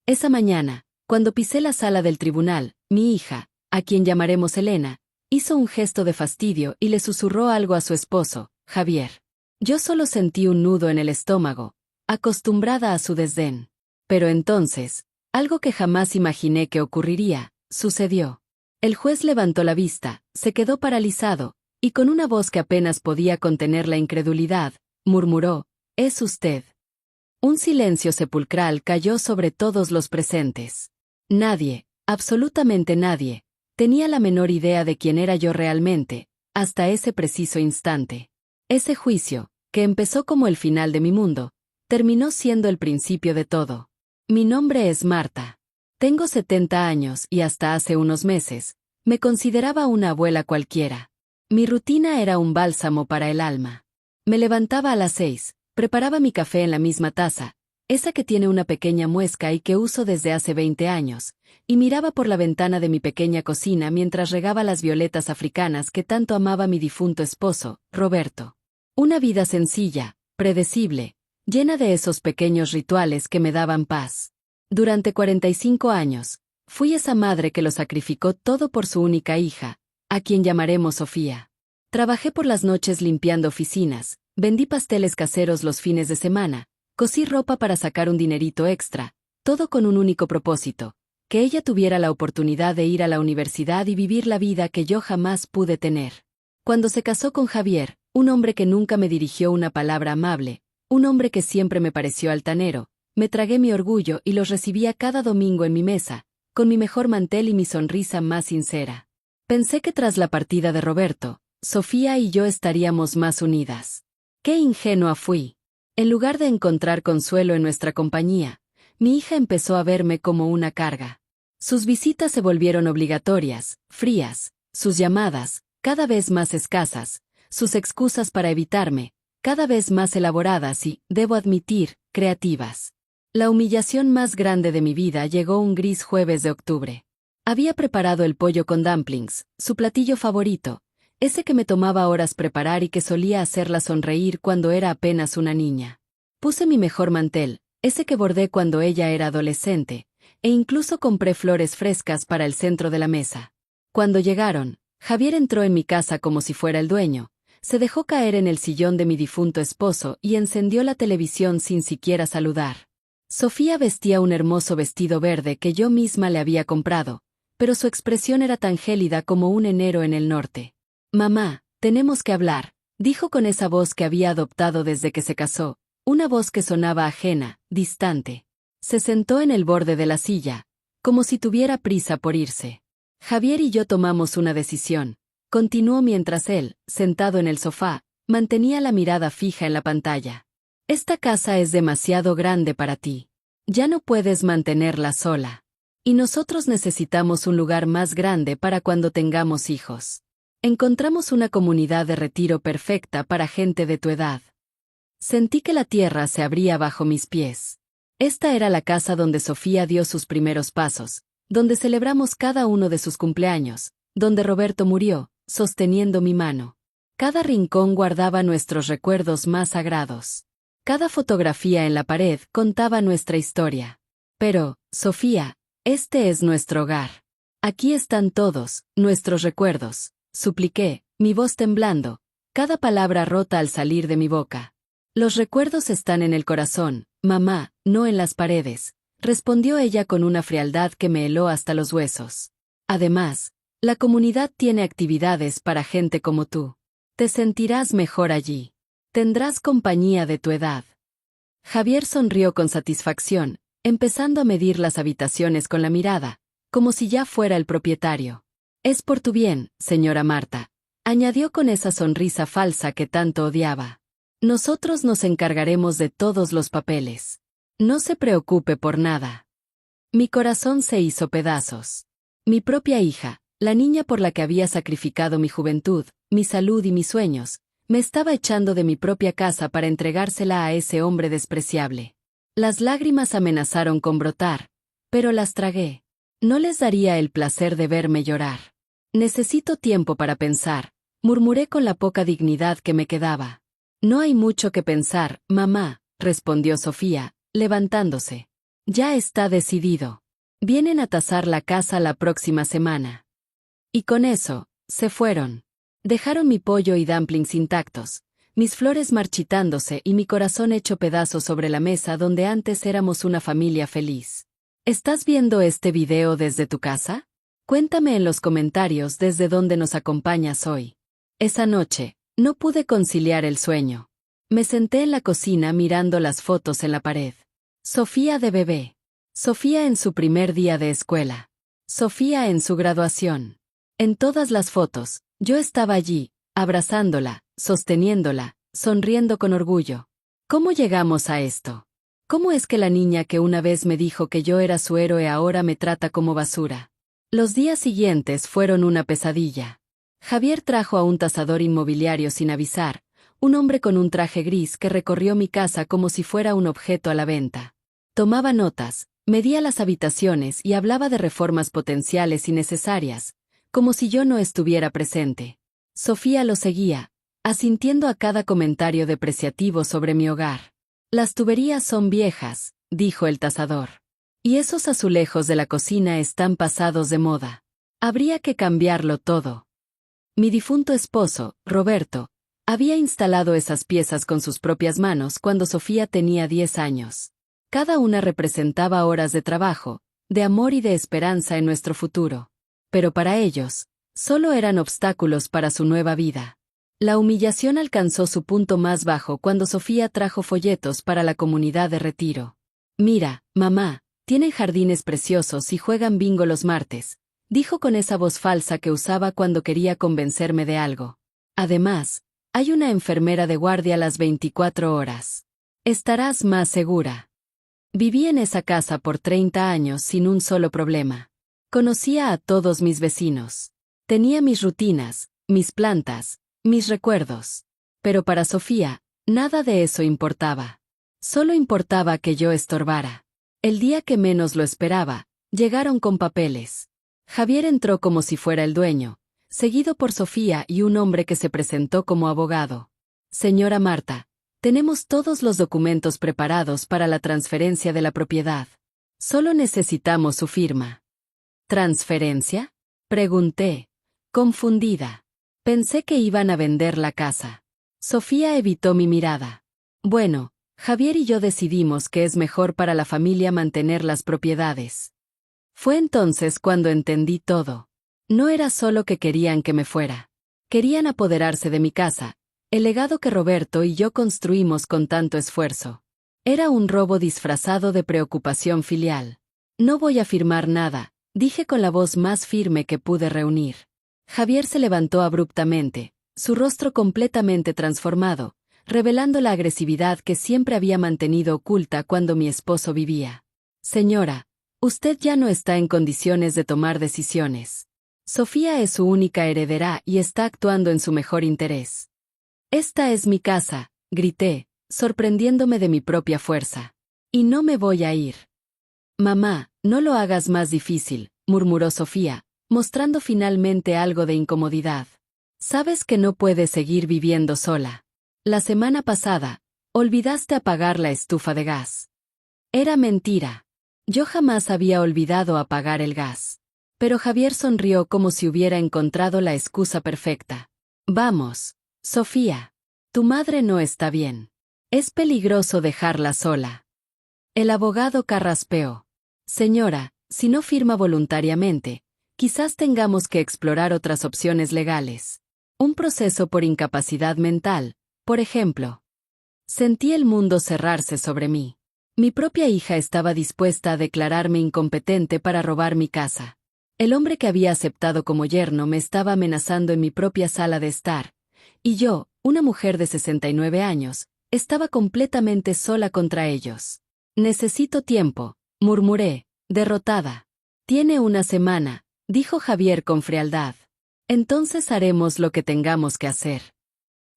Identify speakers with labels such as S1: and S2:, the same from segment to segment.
S1: Esa mañana, cuando pisé la sala del tribunal, mi hija, a quien llamaremos Elena, hizo un gesto de fastidio y le susurró algo a su esposo, Javier. Yo solo sentí un nudo en el estómago, acostumbrada a su desdén. Pero entonces, algo que jamás imaginé que ocurriría, sucedió. El juez levantó la vista, se quedó paralizado, y con una voz que apenas podía contener la incredulidad, murmuró, «¿Es usted?». Un silencio sepulcral cayó sobre todos los presentes. Nadie, absolutamente nadie, tenía la menor idea de quién era yo realmente, hasta ese preciso instante. Ese juicio, que empezó como el final de mi mundo, terminó siendo el principio de todo. Mi nombre es Marta. Tengo 70 años y hasta hace unos meses, me consideraba una abuela cualquiera. Mi rutina era un bálsamo para el alma. Me levantaba a las 6, preparaba mi café en la misma taza, esa que tiene una pequeña muesca y que uso desde hace 20 años, y miraba por la ventana de mi pequeña cocina mientras regaba las violetas africanas que tanto amaba mi difunto esposo, Roberto. Una vida sencilla, predecible, llena de esos pequeños rituales que me daban paz. Durante 45 años, fui esa madre que lo sacrificó todo por su única hija, a quien llamaremos Sofía. Trabajé por las noches limpiando oficinas, vendí pasteles caseros los fines de semana, cosí ropa para sacar un dinerito extra, todo con un único propósito, que ella tuviera la oportunidad de ir a la universidad y vivir la vida que yo jamás pude tener. Cuando se casó con Javier, un hombre que nunca me dirigió una palabra amable, un hombre que siempre me pareció altanero, me tragué mi orgullo y los recibía cada domingo en mi mesa, con mi mejor mantel y mi sonrisa más sincera. Pensé que tras la partida de Roberto, Sofía y yo estaríamos más unidas. ¡Qué ingenua fui! En lugar de encontrar consuelo en nuestra compañía, mi hija empezó a verme como una carga. Sus visitas se volvieron obligatorias, frías, sus llamadas, cada vez más escasas, sus excusas para evitarme, cada vez más elaboradas y, debo admitir, creativas. La humillación más grande de mi vida llegó un gris jueves de octubre. Había preparado el pollo con dumplings, su platillo favorito, ese que me tomaba horas preparar y que solía hacerla sonreír cuando era apenas una niña. Puse mi mejor mantel, ese que bordé cuando ella era adolescente, e incluso compré flores frescas para el centro de la mesa. Cuando llegaron, Javier entró en mi casa como si fuera el dueño, se dejó caer en el sillón de mi difunto esposo y encendió la televisión sin siquiera saludar. Sofía vestía un hermoso vestido verde que yo misma le había comprado, pero su expresión era tan gélida como un enero en el norte. «Mamá, tenemos que hablar», dijo con esa voz que había adoptado desde que se casó, una voz que sonaba ajena, distante. Se sentó en el borde de la silla, como si tuviera prisa por irse. Javier y yo tomamos una decisión, continuó mientras él, sentado en el sofá, mantenía la mirada fija en la pantalla. «Esta casa es demasiado grande para ti. Ya no puedes mantenerla sola. Y nosotros necesitamos un lugar más grande para cuando tengamos hijos. Encontramos una comunidad de retiro perfecta para gente de tu edad». Sentí que la tierra se abría bajo mis pies. Esta era la casa donde Sofía dio sus primeros pasos, donde celebramos cada uno de sus cumpleaños, donde Roberto murió, sosteniendo mi mano. Cada rincón guardaba nuestros recuerdos más sagrados. Cada fotografía en la pared contaba nuestra historia. Pero, Sofía, este es nuestro hogar. Aquí están todos, nuestros recuerdos, supliqué, mi voz temblando, cada palabra rota al salir de mi boca. Los recuerdos están en el corazón, mamá, no en las paredes, respondió ella con una frialdad que me heló hasta los huesos. Además, la comunidad tiene actividades para gente como tú. Te sentirás mejor allí. Tendrás compañía de tu edad. Javier sonrió con satisfacción, empezando a medir las habitaciones con la mirada, como si ya fuera el propietario. «Es por tu bien, señora Marta», añadió con esa sonrisa falsa que tanto odiaba. «Nosotros nos encargaremos de todos los papeles. No se preocupe por nada». Mi corazón se hizo pedazos. Mi propia hija, la niña por la que había sacrificado mi juventud, mi salud y mis sueños, me estaba echando de mi propia casa para entregársela a ese hombre despreciable. Las lágrimas amenazaron con brotar, pero las tragué. No les daría el placer de verme llorar. «Necesito tiempo para pensar», murmuré con la poca dignidad que me quedaba. «No hay mucho que pensar, mamá», respondió Sofía, levantándose. Ya está decidido. Vienen a tasar la casa la próxima semana. Y con eso, se fueron. Dejaron mi pollo y dumplings intactos, mis flores marchitándose y mi corazón hecho pedazos sobre la mesa donde antes éramos una familia feliz. ¿Estás viendo este video desde tu casa? Cuéntame en los comentarios desde dónde nos acompañas hoy. Esa noche, no pude conciliar el sueño. Me senté en la cocina mirando las fotos en la pared. Sofía de bebé. Sofía en su primer día de escuela. Sofía en su graduación. En todas las fotos, yo estaba allí, abrazándola, sosteniéndola, sonriendo con orgullo. ¿Cómo llegamos a esto? ¿Cómo es que la niña que una vez me dijo que yo era su héroe ahora me trata como basura? Los días siguientes fueron una pesadilla. Javier trajo a un tasador inmobiliario sin avisar, un hombre con un traje gris que recorrió mi casa como si fuera un objeto a la venta. Tomaba notas, medía las habitaciones y hablaba de reformas potenciales y necesarias, como si yo no estuviera presente. Sofía lo seguía, asintiendo a cada comentario depreciativo sobre mi hogar. Las tuberías son viejas, dijo el tasador. Y esos azulejos de la cocina están pasados de moda. Habría que cambiarlo todo. Mi difunto esposo, Roberto, había instalado esas piezas con sus propias manos cuando Sofía tenía 10 años. Cada una representaba horas de trabajo, de amor y de esperanza en nuestro futuro. Pero para ellos, solo eran obstáculos para su nueva vida. La humillación alcanzó su punto más bajo cuando Sofía trajo folletos para la comunidad de retiro. Mira, mamá, tienen jardines preciosos y juegan bingo los martes, dijo con esa voz falsa que usaba cuando quería convencerme de algo. Además, hay una enfermera de guardia las 24 horas. Estarás más segura. Viví en esa casa por 30 años sin un solo problema. Conocía a todos mis vecinos. Tenía mis rutinas, mis plantas, mis recuerdos. Pero para Sofía, nada de eso importaba. Solo importaba que yo estorbara. El día que menos lo esperaba, llegaron con papeles. Javier entró como si fuera el dueño, seguido por Sofía y un hombre que se presentó como abogado. Señora Marta, tenemos todos los documentos preparados para la transferencia de la propiedad. Solo necesitamos su firma. ¿Transferencia? Pregunté, confundida. Pensé que iban a vender la casa. Sofía evitó mi mirada. Bueno, Javier y yo decidimos que es mejor para la familia mantener las propiedades. Fue entonces cuando entendí todo. No era solo que querían que me fuera. Querían apoderarse de mi casa, el legado que Roberto y yo construimos con tanto esfuerzo. Era un robo disfrazado de preocupación filial. No voy a firmar nada, dije con la voz más firme que pude reunir. Javier se levantó abruptamente, su rostro completamente transformado, revelando la agresividad que siempre había mantenido oculta cuando mi esposo vivía. Señora, usted ya no está en condiciones de tomar decisiones. Sofía es su única heredera y está actuando en su mejor interés. Esta es mi casa, grité, sorprendiéndome de mi propia fuerza. Y no me voy a ir. Mamá, no lo hagas más difícil, murmuró Sofía, mostrando finalmente algo de incomodidad. Sabes que no puedes seguir viviendo sola. La semana pasada, olvidaste apagar la estufa de gas. Era mentira. Yo jamás había olvidado apagar el gas. Pero Javier sonrió como si hubiera encontrado la excusa perfecta. Vamos, Sofía. Tu madre no está bien. Es peligroso dejarla sola. El abogado carraspeó. Señora, si no firma voluntariamente, quizás tengamos que explorar otras opciones legales. Un proceso por incapacidad mental, por ejemplo. Sentí el mundo cerrarse sobre mí. Mi propia hija estaba dispuesta a declararme incompetente para robar mi casa. El hombre que había aceptado como yerno me estaba amenazando en mi propia sala de estar, y yo, una mujer de 69 años, estaba completamente sola contra ellos. Necesito tiempo, murmuré, derrotada. Tiene una semana, dijo Javier con frialdad. Entonces haremos lo que tengamos que hacer.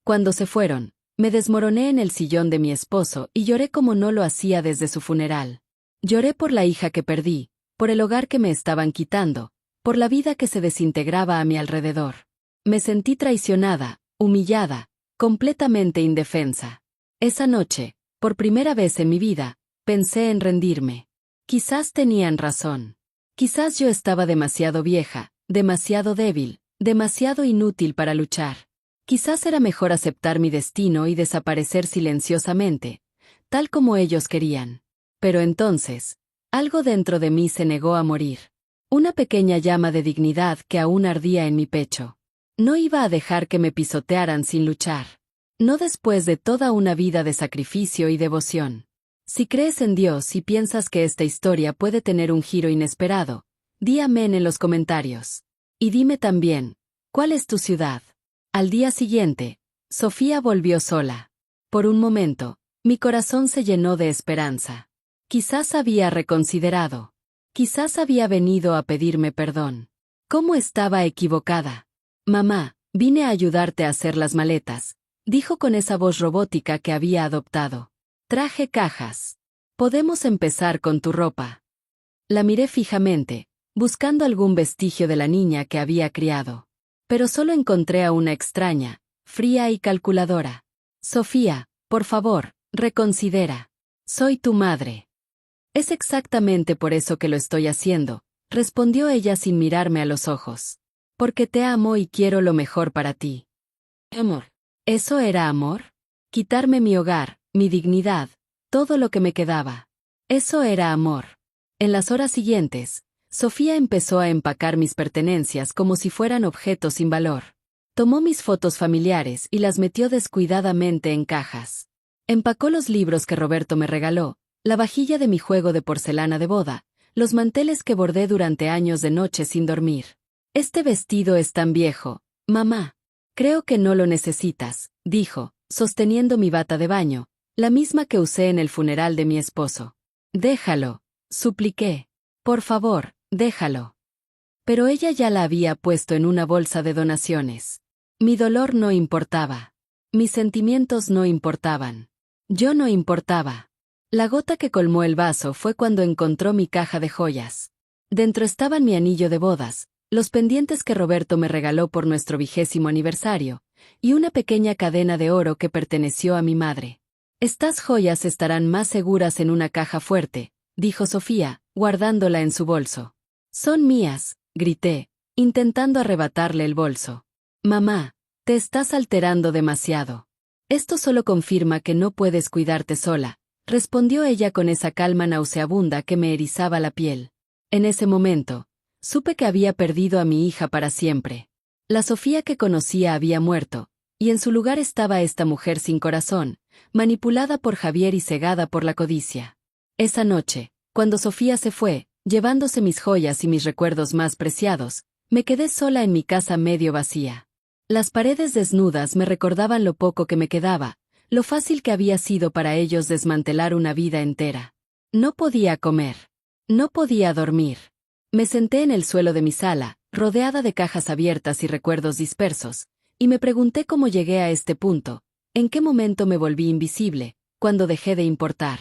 S1: Cuando se fueron, me desmoroné en el sillón de mi esposo y lloré como no lo hacía desde su funeral. Lloré por la hija que perdí, por el hogar que me estaban quitando, por la vida que se desintegraba a mi alrededor. Me sentí traicionada, humillada, completamente indefensa. Esa noche, por primera vez en mi vida, pensé en rendirme. Quizás tenían razón. Quizás yo estaba demasiado vieja, demasiado débil, demasiado inútil para luchar. Quizás era mejor aceptar mi destino y desaparecer silenciosamente, tal como ellos querían. Pero entonces, algo dentro de mí se negó a morir. Una pequeña llama de dignidad que aún ardía en mi pecho. No iba a dejar que me pisotearan sin luchar. No después de toda una vida de sacrificio y devoción. Si crees en Dios y piensas que esta historia puede tener un giro inesperado, di amén en los comentarios. Y dime también, ¿cuál es tu ciudad? Al día siguiente, Sofía volvió sola. Por un momento, mi corazón se llenó de esperanza. Quizás había reconsiderado. Quizás había venido a pedirme perdón. ¿Cómo estaba equivocada? Mamá, vine a ayudarte a hacer las maletas, dijo con esa voz robótica que había adoptado. Traje cajas. Podemos empezar con tu ropa. La miré fijamente, buscando algún vestigio de la niña que había criado. Pero solo encontré a una extraña, fría y calculadora. Sofía, por favor, reconsidera. Soy tu madre. Es exactamente por eso que lo estoy haciendo, respondió ella sin mirarme a los ojos. Porque te amo y quiero lo mejor para ti. Amor. ¿Eso era amor? Quitarme mi hogar, mi dignidad, todo lo que me quedaba. Eso era amor. En las horas siguientes, Sofía empezó a empacar mis pertenencias como si fueran objetos sin valor. Tomó mis fotos familiares y las metió descuidadamente en cajas. Empacó los libros que Roberto me regaló, la vajilla de mi juego de porcelana de boda, los manteles que bordé durante años de noche sin dormir. Este vestido es tan viejo, mamá. Creo que no lo necesitas, dijo, sosteniendo mi bata de baño, la misma que usé en el funeral de mi esposo. Déjalo, supliqué. Por favor, déjalo. Pero ella ya la había puesto en una bolsa de donaciones. Mi dolor no importaba. Mis sentimientos no importaban. Yo no importaba. La gota que colmó el vaso fue cuando encontró mi caja de joyas. Dentro estaban mi anillo de bodas, los pendientes que Roberto me regaló por nuestro 20º aniversario, y una pequeña cadena de oro que perteneció a mi madre. Estas joyas estarán más seguras en una caja fuerte, dijo Sofía, guardándola en su bolso. Son mías, grité, intentando arrebatarle el bolso. Mamá, te estás alterando demasiado. Esto solo confirma que no puedes cuidarte sola, respondió ella con esa calma nauseabunda que me erizaba la piel. En ese momento, supe que había perdido a mi hija para siempre. La Sofía que conocía había muerto, y en su lugar estaba esta mujer sin corazón, manipulada por Javier y cegada por la codicia. Esa noche, cuando Sofía se fue, llevándose mis joyas y mis recuerdos más preciados, me quedé sola en mi casa medio vacía. Las paredes desnudas me recordaban lo poco que me quedaba, lo fácil que había sido para ellos desmantelar una vida entera. No podía comer. No podía dormir. Me senté en el suelo de mi sala, rodeada de cajas abiertas y recuerdos dispersos, y me pregunté cómo llegué a este punto, en qué momento me volví invisible, cuando dejé de importar.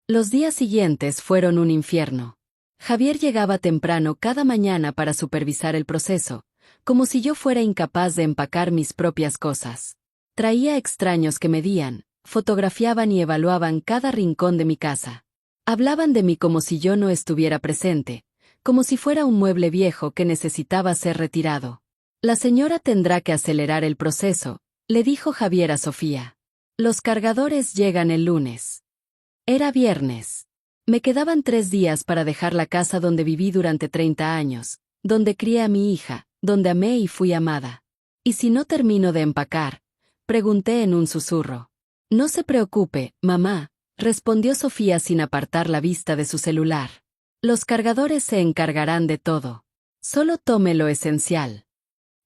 S1: Los días siguientes fueron un infierno. Javier llegaba temprano cada mañana para supervisar el proceso, como si yo fuera incapaz de empacar mis propias cosas. Traía extraños que medían, fotografiaban y evaluaban cada rincón de mi casa. Hablaban de mí como si yo no estuviera presente, como si fuera un mueble viejo que necesitaba ser retirado. La señora tendrá que acelerar el proceso, le dijo Javier a Sofía. Los cargadores llegan el lunes. Era viernes. Me quedaban 3 días para dejar la casa donde viví durante 30 años, donde crié a mi hija, donde amé y fui amada. ¿Y si no termino de empacar? Pregunté en un susurro. No se preocupe, mamá, respondió Sofía sin apartar la vista de su celular. Los cargadores se encargarán de todo. Solo tome lo esencial.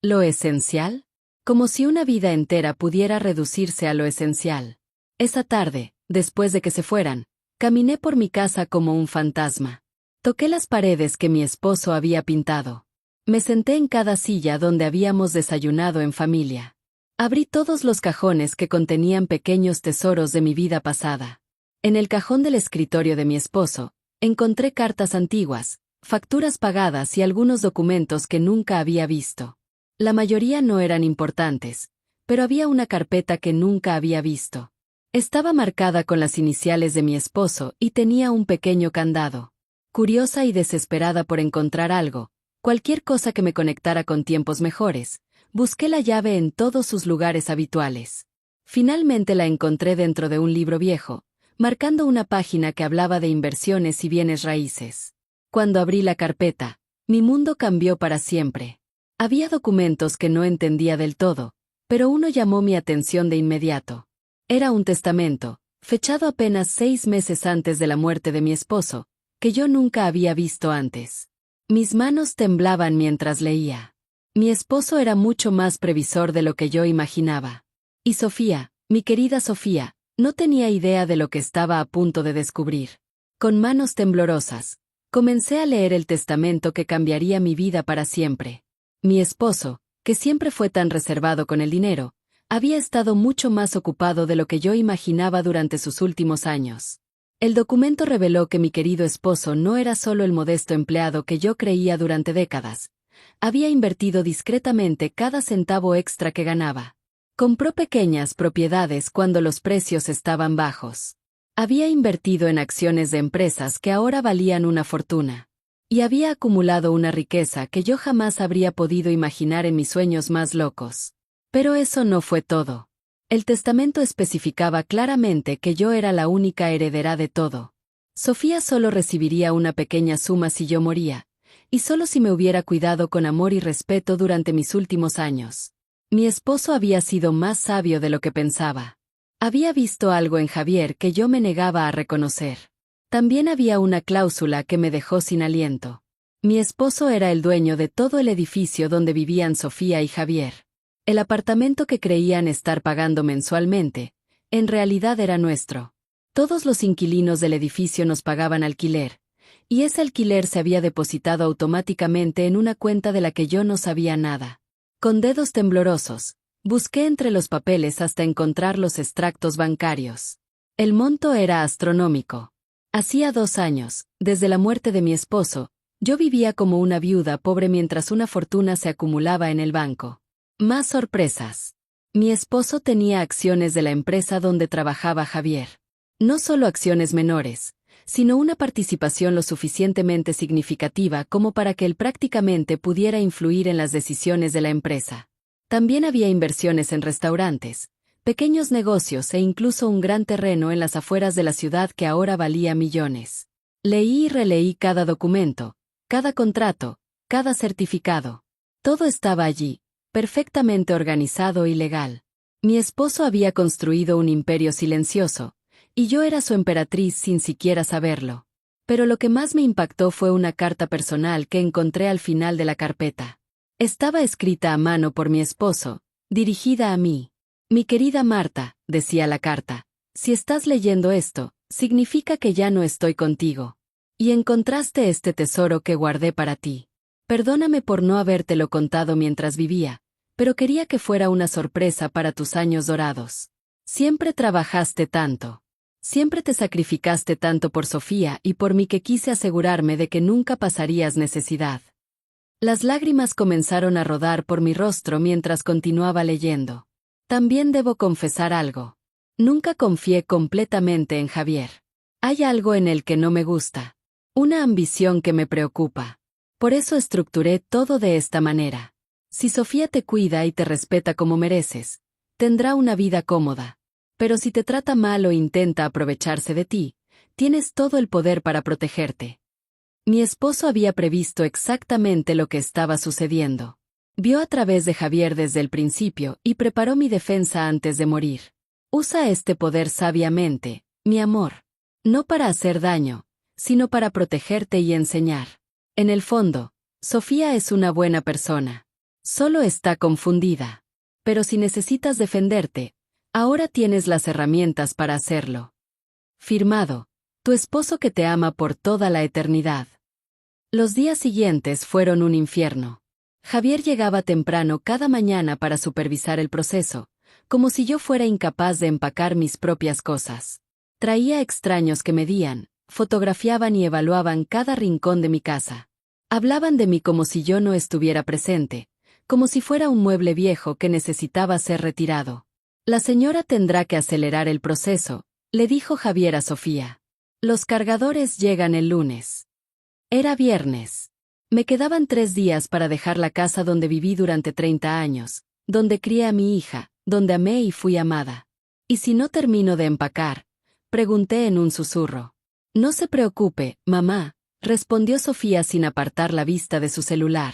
S1: ¿Lo esencial? Como si una vida entera pudiera reducirse a lo esencial. Esa tarde, después de que se fueran, caminé por mi casa como un fantasma. Toqué las paredes que mi esposo había pintado. Me senté en cada silla donde habíamos desayunado en familia. Abrí todos los cajones que contenían pequeños tesoros de mi vida pasada. En el cajón del escritorio de mi esposo, encontré cartas antiguas, facturas pagadas y algunos documentos que nunca había visto. La mayoría no eran importantes, pero había una carpeta que nunca había visto. Estaba marcada con las iniciales de mi esposo y tenía un pequeño candado. Curiosa y desesperada por encontrar algo, cualquier cosa que me conectara con tiempos mejores, busqué la llave en todos sus lugares habituales. Finalmente la encontré dentro de un libro viejo, marcando una página que hablaba de inversiones y bienes raíces. Cuando abrí la carpeta, mi mundo cambió para siempre. Había documentos que no entendía del todo, pero uno llamó mi atención de inmediato. Era un testamento, fechado apenas 6 meses antes de la muerte de mi esposo, que yo nunca había visto antes. Mis manos temblaban mientras leía. Mi esposo era mucho más previsor de lo que yo imaginaba. Y Sofía, mi querida Sofía, no tenía idea de lo que estaba a punto de descubrir. Con manos temblorosas, comencé a leer el testamento que cambiaría mi vida para siempre. Mi esposo, que siempre fue tan reservado con el dinero, había estado mucho más ocupado de lo que yo imaginaba durante sus últimos años. El documento reveló que mi querido esposo no era solo el modesto empleado que yo creía durante décadas. Había invertido discretamente cada centavo extra que ganaba. Compró pequeñas propiedades cuando los precios estaban bajos. Había invertido en acciones de empresas que ahora valían una fortuna. Y había acumulado una riqueza que yo jamás habría podido imaginar en mis sueños más locos. Pero eso no fue todo. El testamento especificaba claramente que yo era la única heredera de todo. Sofía solo recibiría una pequeña suma si yo moría, y solo si me hubiera cuidado con amor y respeto durante mis últimos años. Mi esposo había sido más sabio de lo que pensaba. Había visto algo en Javier que yo me negaba a reconocer. También había una cláusula que me dejó sin aliento. Mi esposo era el dueño de todo el edificio donde vivían Sofía y Javier. El apartamento que creían estar pagando mensualmente, en realidad era nuestro. Todos los inquilinos del edificio nos pagaban alquiler, y ese alquiler se había depositado automáticamente en una cuenta de la que yo no sabía nada. Con dedos temblorosos, busqué entre los papeles hasta encontrar los extractos bancarios. El monto era astronómico. Hacía 2 años, desde la muerte de mi esposo, yo vivía como una viuda pobre mientras una fortuna se acumulaba en el banco. Más sorpresas. Mi esposo tenía acciones de la empresa donde trabajaba Javier. No solo acciones menores, sino una participación lo suficientemente significativa como para que él prácticamente pudiera influir en las decisiones de la empresa. También había inversiones en restaurantes, pequeños negocios e incluso un gran terreno en las afueras de la ciudad que ahora valía millones. Leí y releí cada documento, cada contrato, cada certificado. Todo estaba allí, perfectamente organizado y legal. Mi esposo había construido un imperio silencioso, y yo era su emperatriz sin siquiera saberlo. Pero lo que más me impactó fue una carta personal que encontré al final de la carpeta. Estaba escrita a mano por mi esposo, dirigida a mí. Mi querida Marta, decía la carta, si estás leyendo esto, significa que ya no estoy contigo. Y encontraste este tesoro que guardé para ti. Perdóname por no habértelo contado mientras vivía, pero quería que fuera una sorpresa para tus años dorados. Siempre trabajaste tanto. Siempre te sacrificaste tanto por Sofía y por mí que quise asegurarme de que nunca pasarías necesidad. Las lágrimas comenzaron a rodar por mi rostro mientras continuaba leyendo. También debo confesar algo. Nunca confié completamente en Javier. Hay algo en él que no me gusta. Una ambición que me preocupa. Por eso estructuré todo de esta manera. Si Sofía te cuida y te respeta como mereces, tendrá una vida cómoda. Pero si te trata mal o intenta aprovecharse de ti, tienes todo el poder para protegerte. Mi esposo había previsto exactamente lo que estaba sucediendo. Vio a través de Javier desde el principio y preparó mi defensa antes de morir. Usa este poder sabiamente, mi amor. No para hacer daño, sino para protegerte y enseñar. En el fondo, Sofía es una buena persona. Solo está confundida. Pero si necesitas defenderte, ahora tienes las herramientas para hacerlo. Firmado, tu esposo que te ama por toda la eternidad. Los días siguientes fueron un infierno. Javier llegaba temprano cada mañana para supervisar el proceso, como si yo fuera incapaz de empacar mis propias cosas. Traía extraños que medían, fotografiaban y evaluaban cada rincón de mi casa. Hablaban de mí como si yo no estuviera presente, como si fuera un mueble viejo que necesitaba ser retirado. La señora tendrá que acelerar el proceso, le dijo Javier a Sofía. Los cargadores llegan el lunes. Era viernes. Me quedaban 3 días para dejar la casa donde viví durante 30 años, donde crié a mi hija, donde amé y fui amada. ¿Y si no termino de empacar? Pregunté en un susurro. No se preocupe, mamá, respondió Sofía sin apartar la vista de su celular.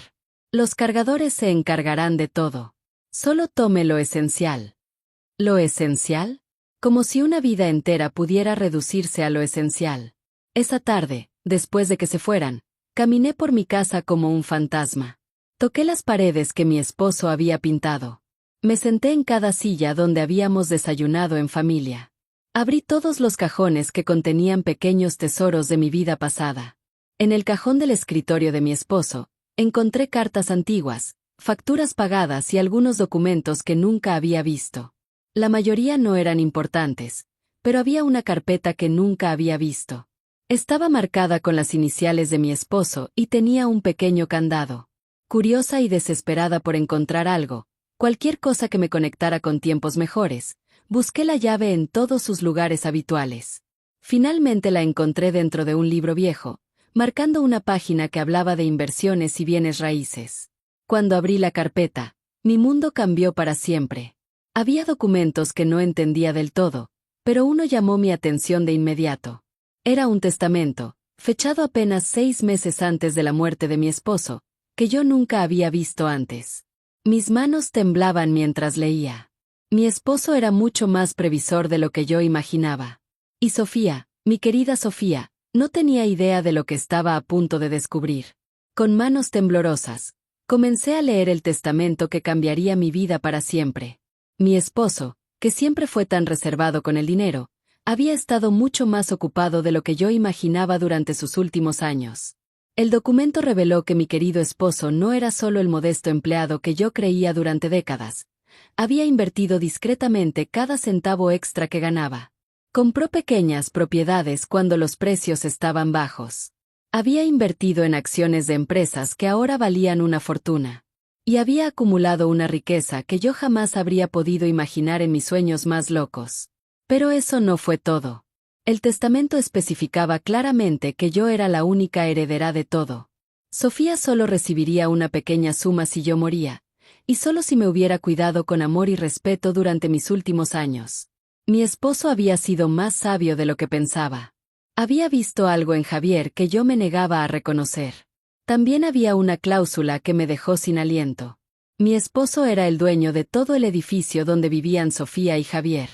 S1: Los cargadores se encargarán de todo. Solo tome lo esencial. ¿Lo esencial? Como si una vida entera pudiera reducirse a lo esencial. Esa tarde, después de que se fueran, caminé por mi casa como un fantasma. Toqué las paredes que mi esposo había pintado. Me senté en cada silla donde habíamos desayunado en familia. Abrí todos los cajones que contenían pequeños tesoros de mi vida pasada. En el cajón del escritorio de mi esposo, encontré cartas antiguas, facturas pagadas y algunos documentos que nunca había visto. La mayoría no eran importantes, pero había una carpeta que nunca había visto. Estaba marcada con las iniciales de mi esposo y tenía un pequeño candado. Curiosa y desesperada por encontrar algo, cualquier cosa que me conectara con tiempos mejores, busqué la llave en todos sus lugares habituales. Finalmente la encontré dentro de un libro viejo, marcando una página que hablaba de inversiones y bienes raíces. Cuando abrí la carpeta, mi mundo cambió para siempre. Había documentos que no entendía del todo, pero uno llamó mi atención de inmediato. Era un testamento, fechado apenas 6 meses antes de la muerte de mi esposo, que yo nunca había visto antes. Mis manos temblaban mientras leía. Mi esposo era mucho más previsor de lo que yo imaginaba. Y Sofía, mi querida Sofía, no tenía idea de lo que estaba a punto de descubrir. Con manos temblorosas, comencé a leer el testamento que cambiaría mi vida para siempre. Mi esposo, que siempre fue tan reservado con el dinero, había estado mucho más ocupado de lo que yo imaginaba durante sus últimos años. El documento reveló que mi querido esposo no era solo el modesto empleado que yo creía durante décadas. Había invertido discretamente cada centavo extra que ganaba. Compró pequeñas propiedades cuando los precios estaban bajos. Había invertido en acciones de empresas que ahora valían una fortuna. Y había acumulado una riqueza que yo jamás habría podido imaginar en mis sueños más locos. Pero eso no fue todo. El testamento especificaba claramente que yo era la única heredera de todo. Sofía solo recibiría una pequeña suma si yo moría, y solo si me hubiera cuidado con amor y respeto durante mis últimos años. Mi esposo había sido más sabio de lo que pensaba. Había visto algo en Javier que yo me negaba a reconocer. También había una cláusula que me dejó sin aliento. Mi esposo era el dueño de todo el edificio donde vivían Sofía y Javier.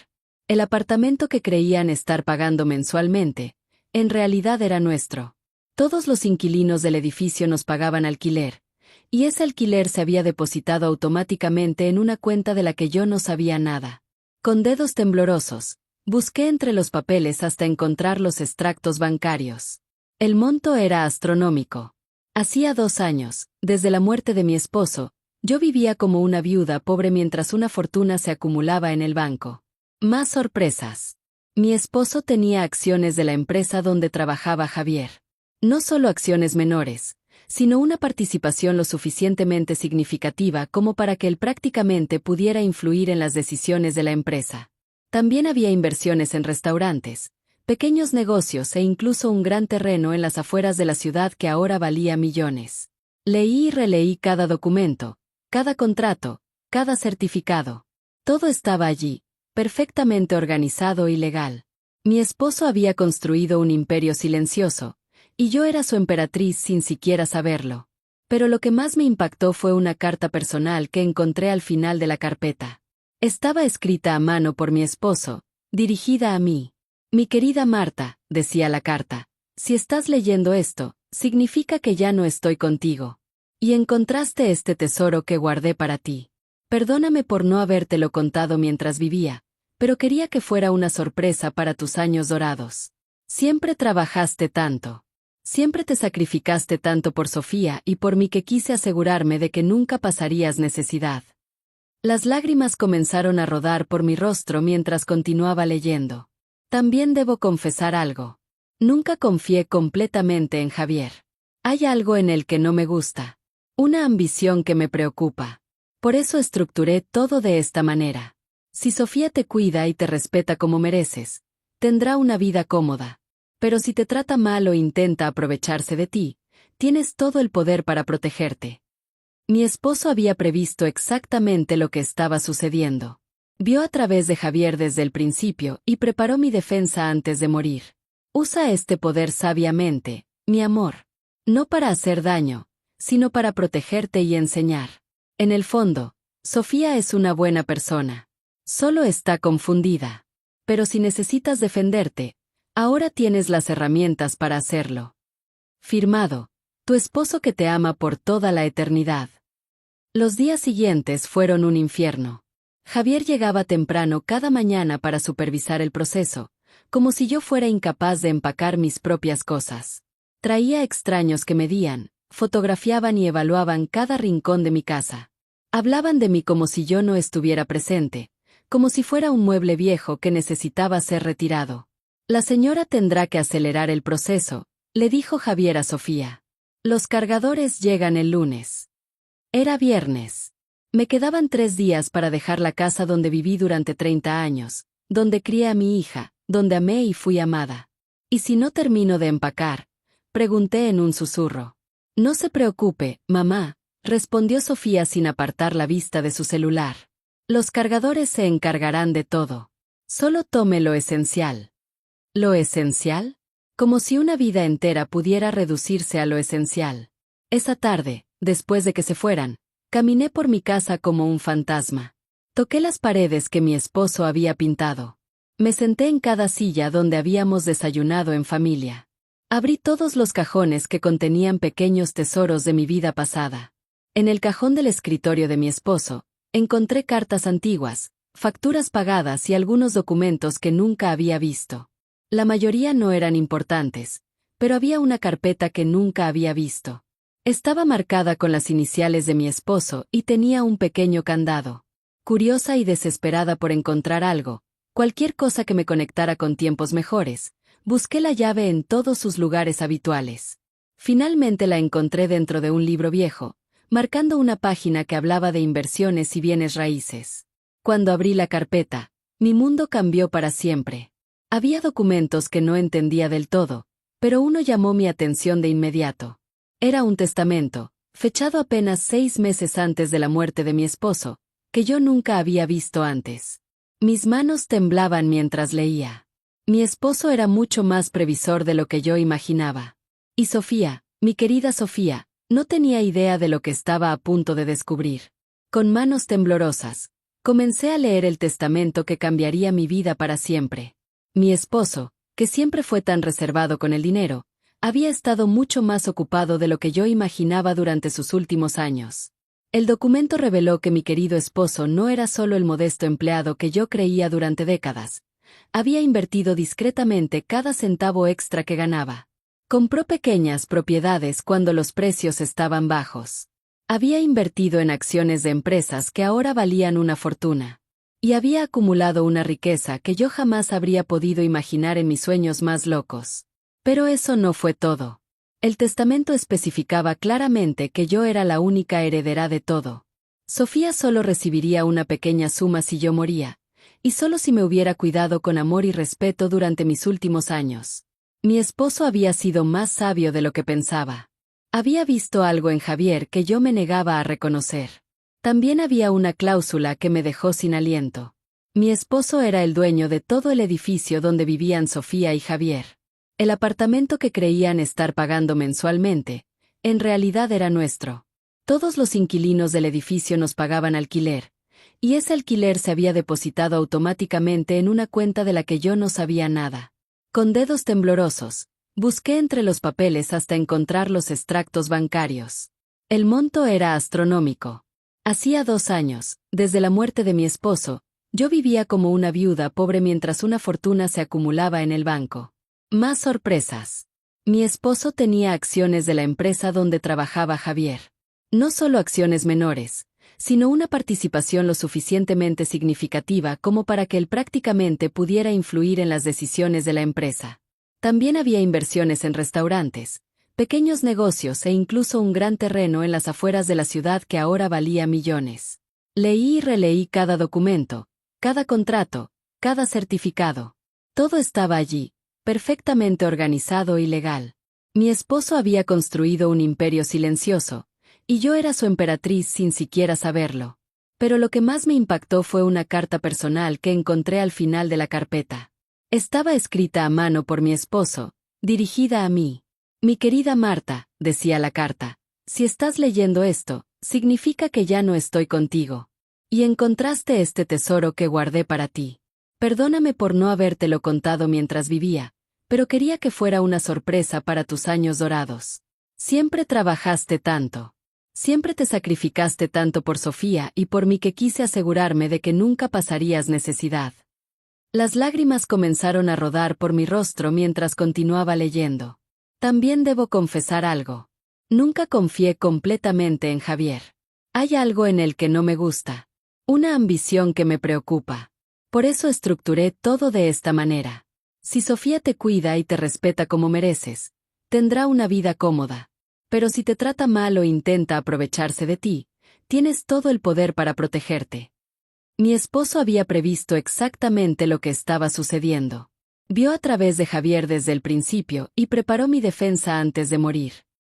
S1: El apartamento que creían estar pagando mensualmente, en realidad era nuestro. Todos los inquilinos del edificio nos pagaban alquiler, y ese alquiler se había depositado automáticamente en una cuenta de la que yo no sabía nada. Con dedos temblorosos, busqué entre los papeles hasta encontrar los extractos bancarios. El monto era astronómico. Hacía 2 años, desde la muerte de mi esposo, yo vivía como una viuda pobre mientras una fortuna se acumulaba en el banco. Más sorpresas. Mi esposo tenía acciones de la empresa donde trabajaba Javier. No solo acciones menores, sino una participación lo suficientemente significativa como para que él prácticamente pudiera influir en las decisiones de la empresa. También había inversiones en restaurantes, pequeños negocios e incluso un gran terreno en las afueras de la ciudad que ahora valía millones. Leí y releí cada documento, cada contrato, cada certificado. Todo estaba allí, perfectamente organizado y legal. Mi esposo había construido un imperio silencioso, y yo era su emperatriz sin siquiera saberlo. Pero lo que más me impactó fue una carta personal que encontré al final de la carpeta. Estaba escrita a mano por mi esposo, dirigida a mí. Mi querida Marta, decía la carta, si estás leyendo esto, significa que ya no estoy contigo. Y encontraste este tesoro que guardé para ti. Perdóname por no habértelo contado mientras vivía, pero quería que fuera una sorpresa para tus años dorados. Siempre trabajaste tanto. Siempre te sacrificaste tanto por Sofía y por mí que quise asegurarme de que nunca pasarías necesidad. Las lágrimas comenzaron a rodar por mi rostro mientras continuaba leyendo. También debo confesar algo. Nunca confié completamente en Javier. Hay algo en él que no me gusta. Una ambición que me preocupa. Por eso estructuré todo de esta manera. Si Sofía te cuida y te respeta como mereces, tendrá una vida cómoda. Pero si te trata mal o intenta aprovecharse de ti, tienes todo el poder para protegerte. Mi esposo había previsto exactamente lo que estaba sucediendo. Vio a través de Javier desde el principio y preparó mi defensa antes de morir. Usa este poder sabiamente, mi amor. No para hacer daño, sino para protegerte y enseñar. En el fondo, Sofía es una buena persona. Solo está confundida. Pero si necesitas defenderte, ahora tienes las herramientas para hacerlo. Firmado, tu esposo que te ama por toda la eternidad. Los días siguientes fueron un infierno. Javier llegaba temprano cada mañana para supervisar el proceso, como si yo fuera incapaz de empacar mis propias cosas. Traía extraños que medían, fotografiaban y evaluaban cada rincón de mi casa. Hablaban de mí como si yo no estuviera presente, como si fuera un mueble viejo que necesitaba ser retirado. La señora tendrá que acelerar el proceso, le dijo Javier a Sofía. Los cargadores llegan el lunes. Era viernes. Me quedaban 3 días para dejar la casa donde viví durante 30 años, donde crié a mi hija, donde amé y fui amada. ¿Y si no termino de empacar? Pregunté en un susurro. No se preocupe, mamá, respondió Sofía sin apartar la vista de su celular. Los cargadores se encargarán de todo. Solo tome lo esencial. ¿Lo esencial? Como si una vida entera pudiera reducirse a lo esencial. Esa tarde, después de que se fueran, caminé por mi casa como un fantasma. Toqué las paredes que mi esposo había pintado. Me senté en cada silla donde habíamos desayunado en familia. Abrí todos los cajones que contenían pequeños tesoros de mi vida pasada. En el cajón del escritorio de mi esposo, encontré cartas antiguas, facturas pagadas y algunos documentos que nunca había visto. La mayoría no eran importantes, pero había una carpeta que nunca había visto. Estaba marcada con las iniciales de mi esposo y tenía un pequeño candado. Curiosa y desesperada por encontrar algo, cualquier cosa que me conectara con tiempos mejores, busqué la llave en todos sus lugares habituales. Finalmente la encontré dentro de un libro viejo, marcando una página que hablaba de inversiones y bienes raíces. Cuando abrí la carpeta, mi mundo cambió para siempre. Había documentos que no entendía del todo, pero uno llamó mi atención de inmediato. Era un testamento, fechado apenas 6 meses antes de la muerte de mi esposo, que yo nunca había visto antes. Mis manos temblaban mientras leía. Mi esposo era mucho más previsor de lo que yo imaginaba. Y Sofía, mi querida Sofía, no tenía idea de lo que estaba a punto de descubrir. Con manos temblorosas, comencé a leer el testamento que cambiaría mi vida para siempre. Mi esposo, que siempre fue tan reservado con el dinero, había estado mucho más ocupado de lo que yo imaginaba durante sus últimos años. El documento reveló que mi querido esposo no era solo el modesto empleado que yo creía durante décadas. Había invertido discretamente cada centavo extra que ganaba. Compró pequeñas propiedades cuando los precios estaban bajos. Había invertido en acciones de empresas que ahora valían una fortuna. Y había acumulado una riqueza que yo jamás habría podido imaginar en mis sueños más locos. Pero eso no fue todo. El testamento especificaba claramente que yo era la única heredera de todo. Sofía solo recibiría una pequeña suma si yo moría, y solo si me hubiera cuidado con amor y respeto durante mis últimos años. Mi esposo había sido más sabio de lo que pensaba. Había visto algo en Javier que yo me negaba a reconocer. También había una cláusula que me dejó sin aliento. Mi esposo era el dueño de todo el edificio donde vivían Sofía y Javier. El apartamento que creían estar pagando mensualmente, en realidad era nuestro. Todos los inquilinos del edificio nos pagaban alquiler, y ese alquiler se había depositado automáticamente en una cuenta de la que yo no sabía nada. Con dedos temblorosos, busqué entre los papeles hasta encontrar los extractos bancarios. El monto era astronómico. Hacía 2 años, desde la muerte de mi esposo, yo vivía como una viuda pobre mientras una fortuna se acumulaba en el banco. Más sorpresas. Mi esposo tenía acciones de la empresa donde trabajaba Javier. No solo acciones menores, sino una participación lo suficientemente significativa como para que él prácticamente pudiera influir en las decisiones de la empresa. También había inversiones en restaurantes, pequeños negocios e incluso un gran terreno en las afueras de la ciudad que ahora valía millones. Leí y releí cada documento, cada contrato, cada certificado. Todo estaba allí, perfectamente organizado y legal. Mi esposo había construido un imperio silencioso, y yo era su emperatriz sin siquiera saberlo. Pero lo que más me impactó fue una carta personal que encontré al final de la carpeta. Estaba escrita a mano por mi esposo, dirigida a mí. Mi querida Marta, decía la carta, si estás leyendo esto, significa que ya no estoy contigo. Y encontraste este tesoro que guardé para ti. Perdóname por no habértelo contado mientras vivía, pero quería que fuera una sorpresa para tus años dorados. Siempre trabajaste tanto. Siempre te sacrificaste tanto por Sofía y por mí que quise asegurarme de que nunca pasarías necesidad. Las lágrimas comenzaron a rodar por mi rostro mientras continuaba leyendo. También debo confesar algo. Nunca confié completamente en Javier. Hay algo en él que no me gusta. Una ambición que me preocupa. Por eso estructuré todo de esta manera. Si Sofía te cuida y te respeta como mereces, tendrá una vida cómoda. Pero si te trata mal o intenta aprovecharse de ti, tienes todo el poder para protegerte. Mi esposo había previsto exactamente lo que estaba sucediendo. Vio a través de Javier desde el principio y preparó mi defensa antes de morir.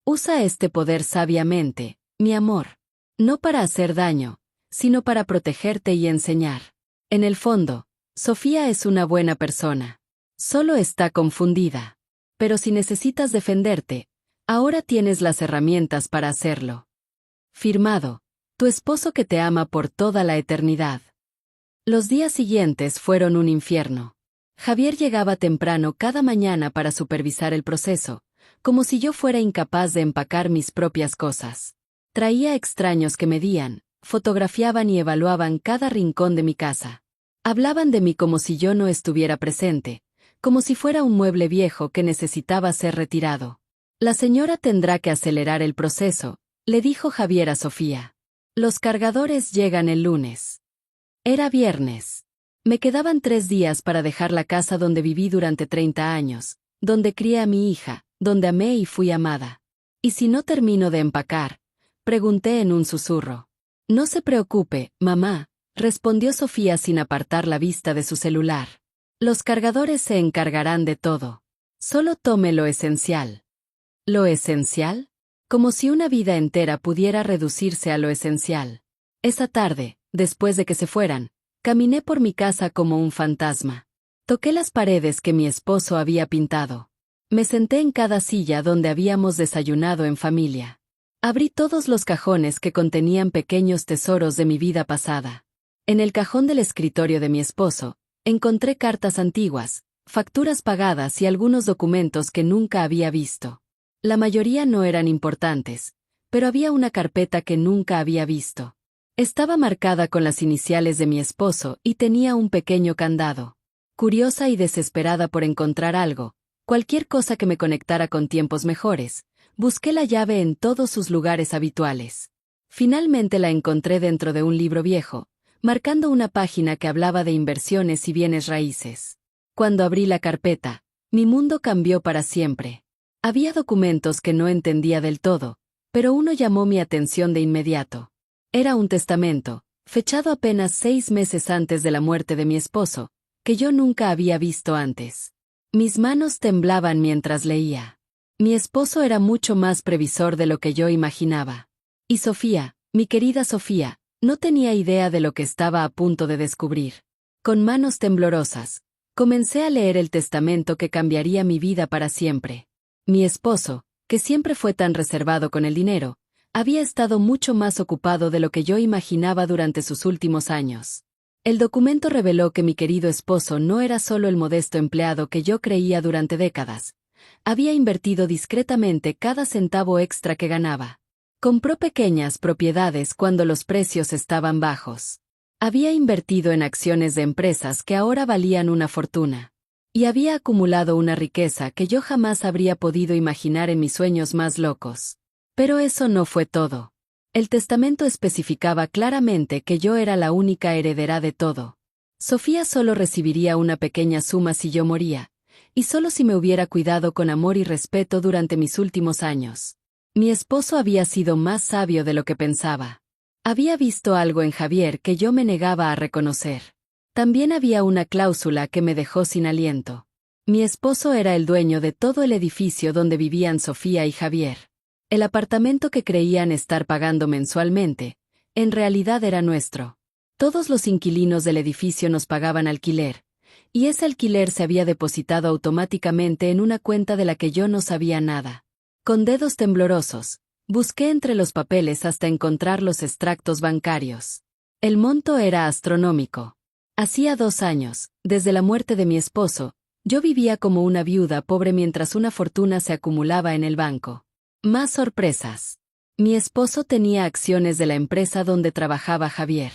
S1: Usa este poder sabiamente, mi amor. No para hacer daño, sino para protegerte y enseñar. En el fondo, Sofía es una buena persona. Solo está confundida. Pero si necesitas defenderte, ahora tienes las herramientas para hacerlo. Firmado, tu esposo que te ama por toda la eternidad. Los días siguientes fueron un infierno. Javier llegaba temprano cada mañana para supervisar el proceso, como si yo fuera incapaz de empacar mis propias cosas. Traía extraños que medían, fotografiaban y evaluaban cada rincón de mi casa. Hablaban de mí como si yo no estuviera presente, como si fuera un mueble viejo que necesitaba ser retirado. La señora tendrá que acelerar el proceso, le dijo Javier a Sofía. Los cargadores llegan el lunes. Era viernes. Me quedaban 3 días para dejar la casa donde viví durante 30 años, donde crié a mi hija, donde amé y fui amada. ¿Y si no termino de empacar? Pregunté en un susurro. No se preocupe, mamá, respondió Sofía sin apartar la vista de su celular. Los cargadores se encargarán de todo. Solo tome lo esencial. ¿Lo esencial? Como si una vida entera pudiera reducirse a lo esencial. Esa tarde, después de que se fueran, caminé por mi casa como un fantasma. Toqué las paredes que mi esposo había pintado. Me senté en cada silla donde habíamos desayunado en familia. Abrí todos los cajones que contenían pequeños tesoros de mi vida pasada. En el cajón del escritorio de mi esposo, encontré cartas antiguas, facturas pagadas y algunos documentos que nunca había visto. La mayoría no eran importantes, pero había una carpeta que nunca había visto. Estaba marcada con las iniciales de mi esposo y tenía un pequeño candado. Curiosa y desesperada por encontrar algo, cualquier cosa que me conectara con tiempos mejores, busqué la llave en todos sus lugares habituales. Finalmente la encontré dentro de un libro viejo, marcando una página que hablaba de inversiones y bienes raíces. Cuando abrí la carpeta, mi mundo cambió para siempre. Había documentos que no entendía del todo, pero uno llamó mi atención de inmediato. Era un testamento, fechado apenas 6 meses antes de la muerte de mi esposo, que yo nunca había visto antes. Mis manos temblaban mientras leía. Mi esposo era mucho más previsor de lo que yo imaginaba. Y Sofía, mi querida Sofía, no tenía idea de lo que estaba a punto de descubrir. Con manos temblorosas, comencé a leer el testamento que cambiaría mi vida para siempre. Mi esposo, que siempre fue tan reservado con el dinero, había estado mucho más ocupado de lo que yo imaginaba durante sus últimos años. El documento reveló que mi querido esposo no era solo el modesto empleado que yo creía durante décadas. Había invertido discretamente cada centavo extra que ganaba. Compró pequeñas propiedades cuando los precios estaban bajos. Había invertido en acciones de empresas que ahora valían una fortuna. Y había acumulado una riqueza que yo jamás habría podido imaginar en mis sueños más locos. Pero eso no fue todo. El testamento especificaba claramente que yo era la única heredera de todo. Sofía solo recibiría una pequeña suma si yo moría, y solo si me hubiera cuidado con amor y respeto durante mis últimos años. Mi esposo había sido más sabio de lo que pensaba. Había visto algo en Javier que yo me negaba a reconocer. También había una cláusula que me dejó sin aliento. Mi esposo era el dueño de todo el edificio donde vivían Sofía y Javier. El apartamento que creían estar pagando mensualmente, en realidad era nuestro. Todos los inquilinos del edificio nos pagaban alquiler, y ese alquiler se había depositado automáticamente en una cuenta de la que yo no sabía nada. Con dedos temblorosos, busqué entre los papeles hasta encontrar los extractos bancarios. El monto era astronómico. Hacía 2 años, desde la muerte de mi esposo, yo vivía como una viuda pobre mientras una fortuna se acumulaba en el banco. Más sorpresas. Mi esposo tenía acciones de la empresa donde trabajaba Javier.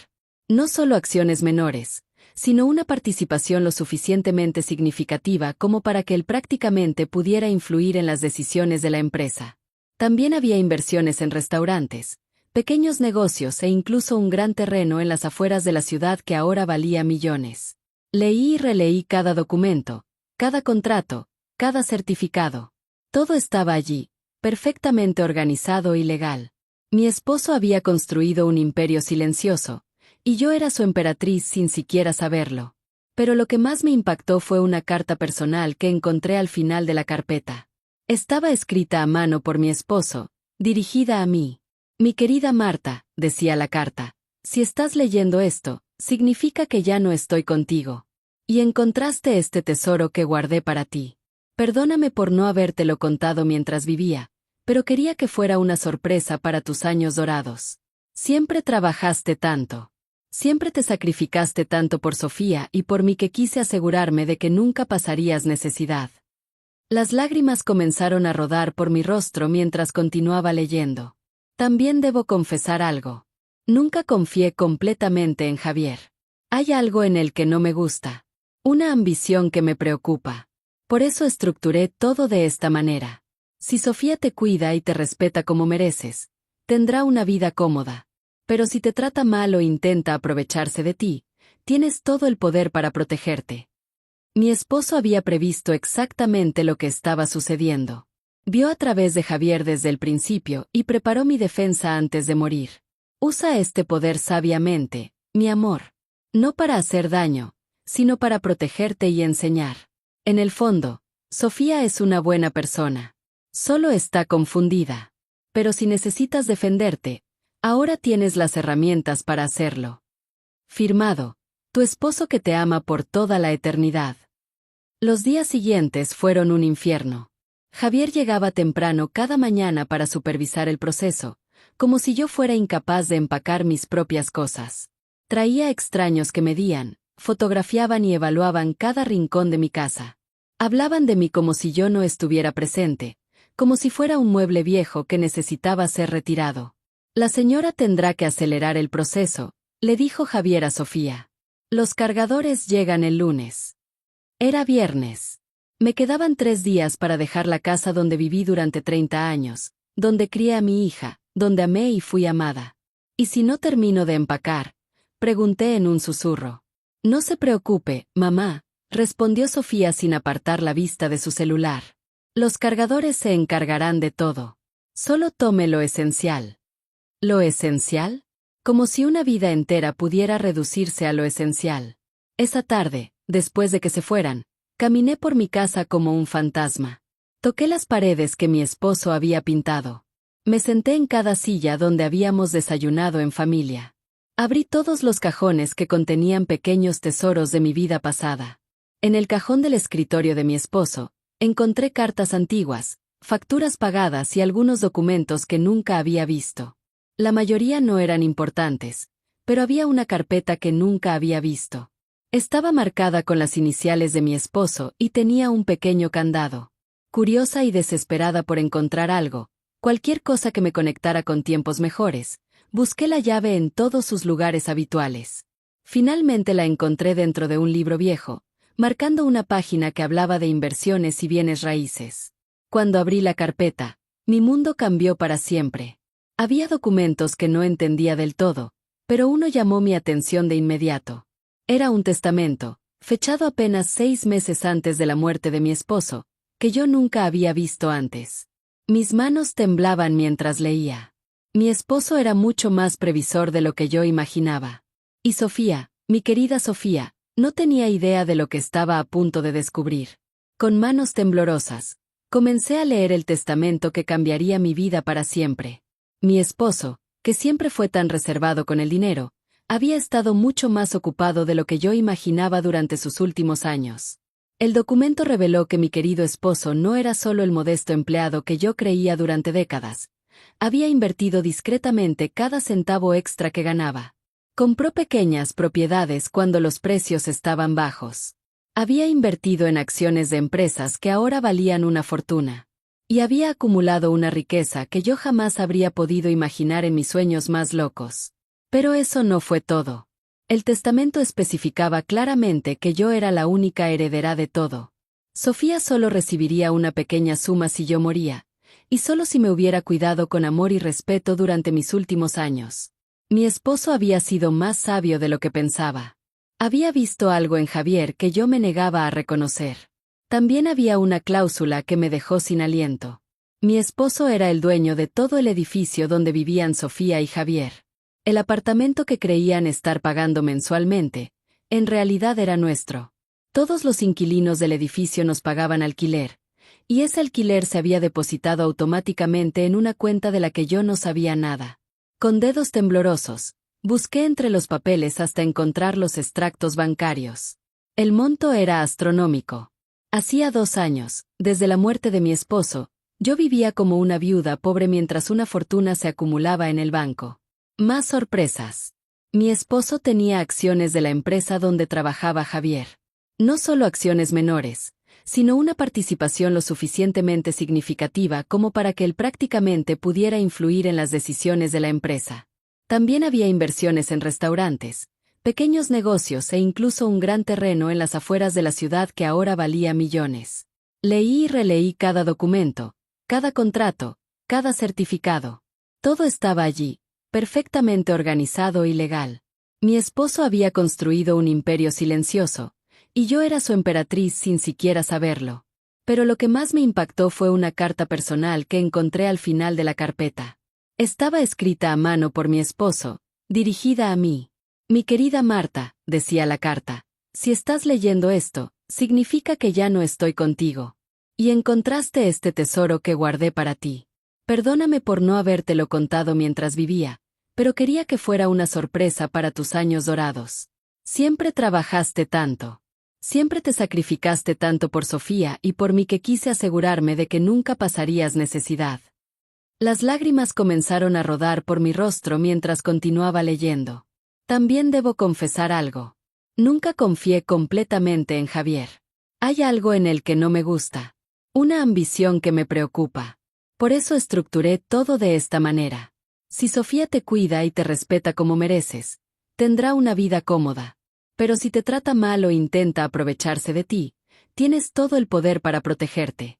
S1: No solo acciones menores, sino una participación lo suficientemente significativa como para que él prácticamente pudiera influir en las decisiones de la empresa. También había inversiones en restaurantes, pequeños negocios e incluso un gran terreno en las afueras de la ciudad que ahora valía millones. Leí y releí cada documento, cada contrato, cada certificado. Todo estaba allí, perfectamente organizado y legal. Mi esposo había construido un imperio silencioso, y yo era su emperatriz sin siquiera saberlo. Pero lo que más me impactó fue una carta personal que encontré al final de la carpeta. Estaba escrita a mano por mi esposo, dirigida a mí. Mi querida Marta, decía la carta, si estás leyendo esto, significa que ya no estoy contigo. Y encontraste este tesoro que guardé para ti. Perdóname por no habértelo contado mientras vivía, pero quería que fuera una sorpresa para tus años dorados. Siempre trabajaste tanto. Siempre te sacrificaste tanto por Sofía y por mí que quise asegurarme de que nunca pasarías necesidad. Las lágrimas comenzaron a rodar por mi rostro mientras continuaba leyendo. También debo confesar algo. Nunca confié completamente en Javier. Hay algo en él que no me gusta. Una ambición que me preocupa. Por eso estructuré todo de esta manera. Si Sofía te cuida y te respeta como mereces, tendrá una vida cómoda. Pero si te trata mal o intenta aprovecharse de ti, tienes todo el poder para protegerte. Mi esposo había previsto exactamente lo que estaba sucediendo. Vio a través de Javier desde el principio y preparó mi defensa antes de morir. Usa este poder sabiamente, mi amor. No para hacer daño, sino para protegerte y enseñar. En el fondo, Sofía es una buena persona. Solo está confundida. Pero si necesitas defenderte, ahora tienes las herramientas para hacerlo. Firmado, tu esposo que te ama por toda la eternidad. Los días siguientes fueron un infierno. Javier llegaba temprano cada mañana para supervisar el proceso, como si yo fuera incapaz de empacar mis propias cosas. Traía extraños que medían, fotografiaban y evaluaban cada rincón de mi casa. Hablaban de mí como si yo no estuviera presente, como si fuera un mueble viejo que necesitaba ser retirado. La señora tendrá que acelerar el proceso, le dijo Javier a Sofía. Los cargadores llegan el lunes. Era viernes. Me quedaban 3 días para dejar la casa donde viví durante 30 años, donde crié a mi hija, donde amé y fui amada. ¿Y si no termino de empacar? Pregunté en un susurro. No se preocupe, mamá, respondió Sofía sin apartar la vista de su celular. Los cargadores se encargarán de todo. Solo tome lo esencial. ¿Lo esencial? Como si una vida entera pudiera reducirse a lo esencial. Esa tarde, después de que se fueran, caminé por mi casa como un fantasma. Toqué las paredes que mi esposo había pintado. Me senté en cada silla donde habíamos desayunado en familia. Abrí todos los cajones que contenían pequeños tesoros de mi vida pasada. En el cajón del escritorio de mi esposo, encontré cartas antiguas, facturas pagadas y algunos documentos que nunca había visto. La mayoría no eran importantes, pero había una carpeta que nunca había visto. Estaba marcada con las iniciales de mi esposo y tenía un pequeño candado. Curiosa y desesperada por encontrar algo, cualquier cosa que me conectara con tiempos mejores, busqué la llave en todos sus lugares habituales. Finalmente la encontré dentro de un libro viejo, marcando una página que hablaba de inversiones y bienes raíces. Cuando abrí la carpeta, mi mundo cambió para siempre. Había documentos que no entendía del todo, pero uno llamó mi atención de inmediato. Era un testamento, fechado apenas 6 meses antes de la muerte de mi esposo, que yo nunca había visto antes. Mis manos temblaban mientras leía. Mi esposo era mucho más previsor de lo que yo imaginaba. Y Sofía, mi querida Sofía, no tenía idea de lo que estaba a punto de descubrir. Con manos temblorosas, comencé a leer el testamento que cambiaría mi vida para siempre. Mi esposo, que siempre fue tan reservado con el dinero, había estado mucho más ocupado de lo que yo imaginaba durante sus últimos años. El documento reveló que mi querido esposo no era solo el modesto empleado que yo creía durante décadas. Había invertido discretamente cada centavo extra que ganaba. Compró pequeñas propiedades cuando los precios estaban bajos. Había invertido en acciones de empresas que ahora valían una fortuna. Y había acumulado una riqueza que yo jamás habría podido imaginar en mis sueños más locos. Pero eso no fue todo. El testamento especificaba claramente que yo era la única heredera de todo. Sofía solo recibiría una pequeña suma si yo moría, y solo si me hubiera cuidado con amor y respeto durante mis últimos años. Mi esposo había sido más sabio de lo que pensaba. Había visto algo en Javier que yo me negaba a reconocer. También había una cláusula que me dejó sin aliento. Mi esposo era el dueño de todo el edificio donde vivían Sofía y Javier. El apartamento que creían estar pagando mensualmente, en realidad era nuestro. Todos los inquilinos del edificio nos pagaban alquiler, y ese alquiler se había depositado automáticamente en una cuenta de la que yo no sabía nada. Con dedos temblorosos, busqué entre los papeles hasta encontrar los extractos bancarios. El monto era astronómico. Hacía 2 años, desde la muerte de mi esposo, yo vivía como una viuda pobre mientras una fortuna se acumulaba en el banco. Más sorpresas. Mi esposo tenía acciones de la empresa donde trabajaba Javier. No solo acciones menores, sino una participación lo suficientemente significativa como para que él prácticamente pudiera influir en las decisiones de la empresa. También había inversiones en restaurantes, pequeños negocios e incluso un gran terreno en las afueras de la ciudad que ahora valía millones. Leí y releí cada documento, cada contrato, cada certificado. Todo estaba allí, perfectamente organizado y legal. Mi esposo había construido un imperio silencioso, y yo era su emperatriz sin siquiera saberlo. Pero lo que más me impactó fue una carta personal que encontré al final de la carpeta. Estaba escrita a mano por mi esposo, dirigida a mí. Mi querida Marta, decía la carta, si estás leyendo esto, significa que ya no estoy contigo. Y encontraste este tesoro que guardé para ti. Perdóname por no habértelo contado mientras vivía, pero quería que fuera una sorpresa para tus años dorados. Siempre trabajaste tanto. Siempre te sacrificaste tanto por Sofía y por mí que quise asegurarme de que nunca pasarías necesidad. Las lágrimas comenzaron a rodar por mi rostro mientras continuaba leyendo. También debo confesar algo. Nunca confié completamente en Javier. Hay algo en él que no me gusta. Una ambición que me preocupa. Por eso estructuré todo de esta manera. Si Sofía te cuida y te respeta como mereces, tendrá una vida cómoda. Pero si te trata mal o intenta aprovecharse de ti, tienes todo el poder para protegerte.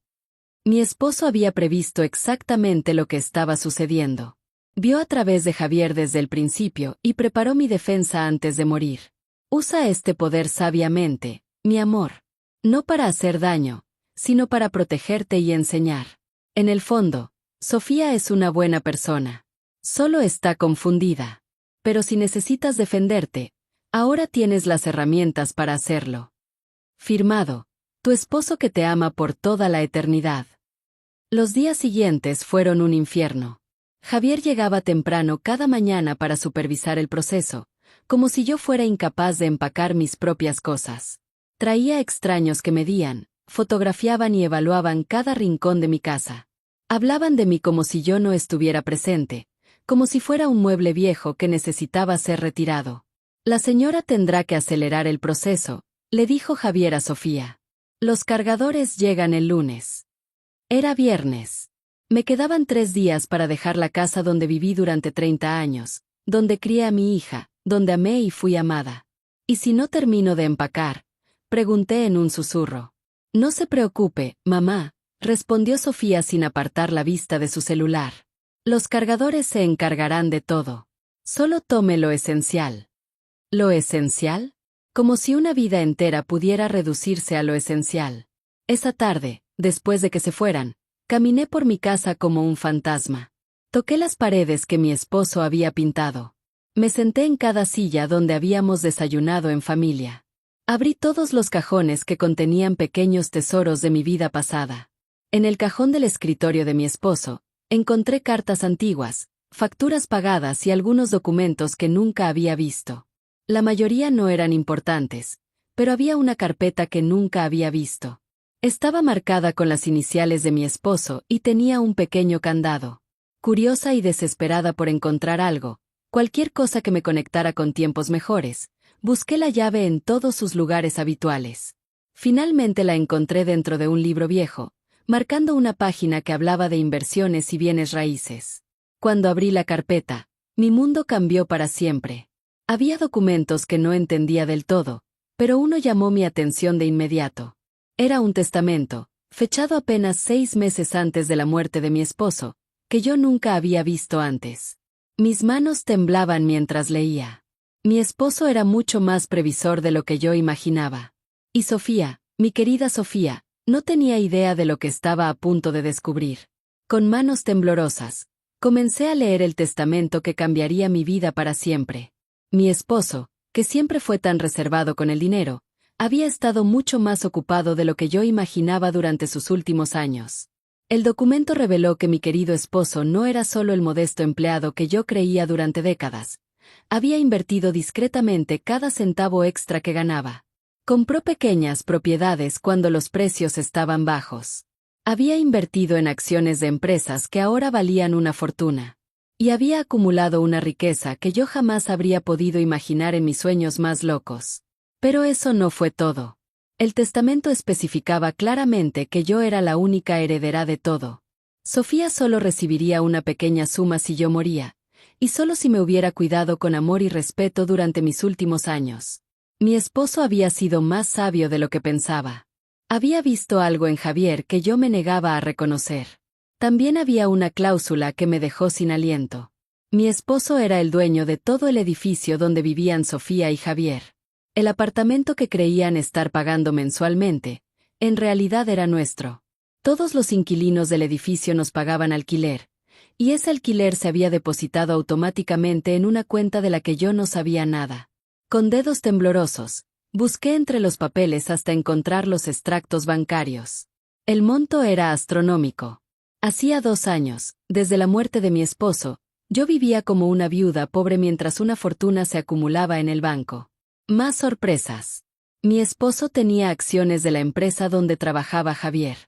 S1: Mi esposo había previsto exactamente lo que estaba sucediendo. Vio a través de Javier desde el principio y preparó mi defensa antes de morir. Usa este poder sabiamente, mi amor. No para hacer daño, sino para protegerte y enseñar. En el fondo, Sofía es una buena persona. Solo está confundida. Pero si necesitas defenderte, ahora tienes las herramientas para hacerlo. Firmado, tu esposo que te ama por toda la eternidad. Los días siguientes fueron un infierno. Javier llegaba temprano cada mañana para supervisar el proceso, como si yo fuera incapaz de empacar mis propias cosas. Traía extraños que medían, fotografiaban y evaluaban cada rincón de mi casa. Hablaban de mí como si yo no estuviera presente, como si fuera un mueble viejo que necesitaba ser retirado. La señora tendrá que acelerar el proceso, le dijo Javier a Sofía. Los cargadores llegan el lunes. Era viernes. Me quedaban 3 días para dejar la casa donde viví durante 30 años, donde crié a mi hija, donde amé y fui amada. ¿Y si no termino de empacar?, pregunté en un susurro. No se preocupe, mamá, respondió Sofía sin apartar la vista de su celular. Los cargadores se encargarán de todo. Solo tome lo esencial. ¿Lo esencial? Como si una vida entera pudiera reducirse a lo esencial. Esa tarde, después de que se fueran, caminé por mi casa como un fantasma. Toqué las paredes que mi esposo había pintado. Me senté en cada silla donde habíamos desayunado en familia. Abrí todos los cajones que contenían pequeños tesoros de mi vida pasada. En el cajón del escritorio de mi esposo, encontré cartas antiguas, facturas pagadas y algunos documentos que nunca había visto. La mayoría no eran importantes, pero había una carpeta que nunca había visto. Estaba marcada con las iniciales de mi esposo y tenía un pequeño candado. Curiosa y desesperada por encontrar algo, cualquier cosa que me conectara con tiempos mejores, busqué la llave en todos sus lugares habituales. Finalmente la encontré dentro de un libro viejo, marcando una página que hablaba de inversiones y bienes raíces. Cuando abrí la carpeta, mi mundo cambió para siempre. Había documentos que no entendía del todo, pero uno llamó mi atención de inmediato. Era un testamento, fechado apenas 6 meses antes de la muerte de mi esposo, que yo nunca había visto antes. Mis manos temblaban mientras leía. Mi esposo era mucho más previsor de lo que yo imaginaba. Y Sofía, mi querida Sofía, no tenía idea de lo que estaba a punto de descubrir. Con manos temblorosas, comencé a leer el testamento que cambiaría mi vida para siempre. Mi esposo, que siempre fue tan reservado con el dinero, había estado mucho más ocupado de lo que yo imaginaba durante sus últimos años. El documento reveló que mi querido esposo no era solo el modesto empleado que yo creía durante décadas. Había invertido discretamente cada centavo extra que ganaba. Compró pequeñas propiedades cuando los precios estaban bajos. Había invertido en acciones de empresas que ahora valían una fortuna. Y había acumulado una riqueza que yo jamás habría podido imaginar en mis sueños más locos. Pero eso no fue todo. El testamento especificaba claramente que yo era la única heredera de todo. Sofía solo recibiría una pequeña suma si yo moría, y solo si me hubiera cuidado con amor y respeto durante mis últimos años. Mi esposo había sido más sabio de lo que pensaba. Había visto algo en Javier que yo me negaba a reconocer. También había una cláusula que me dejó sin aliento. Mi esposo era el dueño de todo el edificio donde vivían Sofía y Javier. El apartamento que creían estar pagando mensualmente, en realidad era nuestro. Todos los inquilinos del edificio nos pagaban alquiler, y ese alquiler se había depositado automáticamente en una cuenta de la que yo no sabía nada. Con dedos temblorosos, busqué entre los papeles hasta encontrar los extractos bancarios. El monto era astronómico. Hacía 2 años, desde la muerte de mi esposo, yo vivía como una viuda pobre mientras una fortuna se acumulaba en el banco. Más sorpresas. Mi esposo tenía acciones de la empresa donde trabajaba Javier.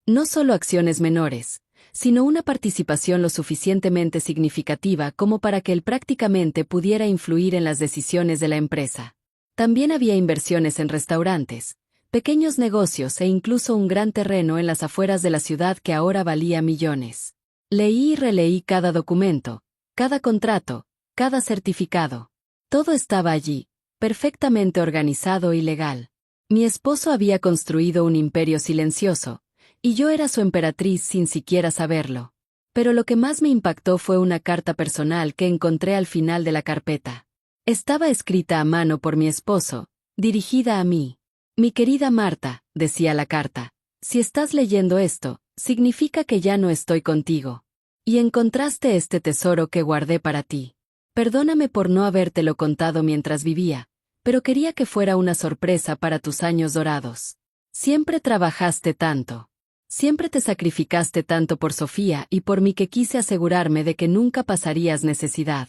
S1: No solo acciones menores, sino una participación lo suficientemente significativa como para que él prácticamente pudiera influir en las decisiones de la empresa. También había inversiones en restaurantes, pequeños negocios e incluso un gran terreno en las afueras de la ciudad que ahora valía millones. Leí y releí cada documento, cada contrato, cada certificado. Todo estaba allí, perfectamente organizado y legal. Mi esposo había construido un imperio silencioso, y yo era su emperatriz sin siquiera saberlo. Pero lo que más me impactó fue una carta personal que encontré al final de la carpeta. Estaba escrita a mano por mi esposo, dirigida a mí. Mi querida Marta, decía la carta, si estás leyendo esto, significa que ya no estoy contigo. Y encontraste este tesoro que guardé para ti. Perdóname por no habértelo contado mientras vivía, pero quería que fuera una sorpresa para tus años dorados. Siempre trabajaste tanto. Siempre te sacrificaste tanto por Sofía y por mí que quise asegurarme de que nunca pasarías necesidad.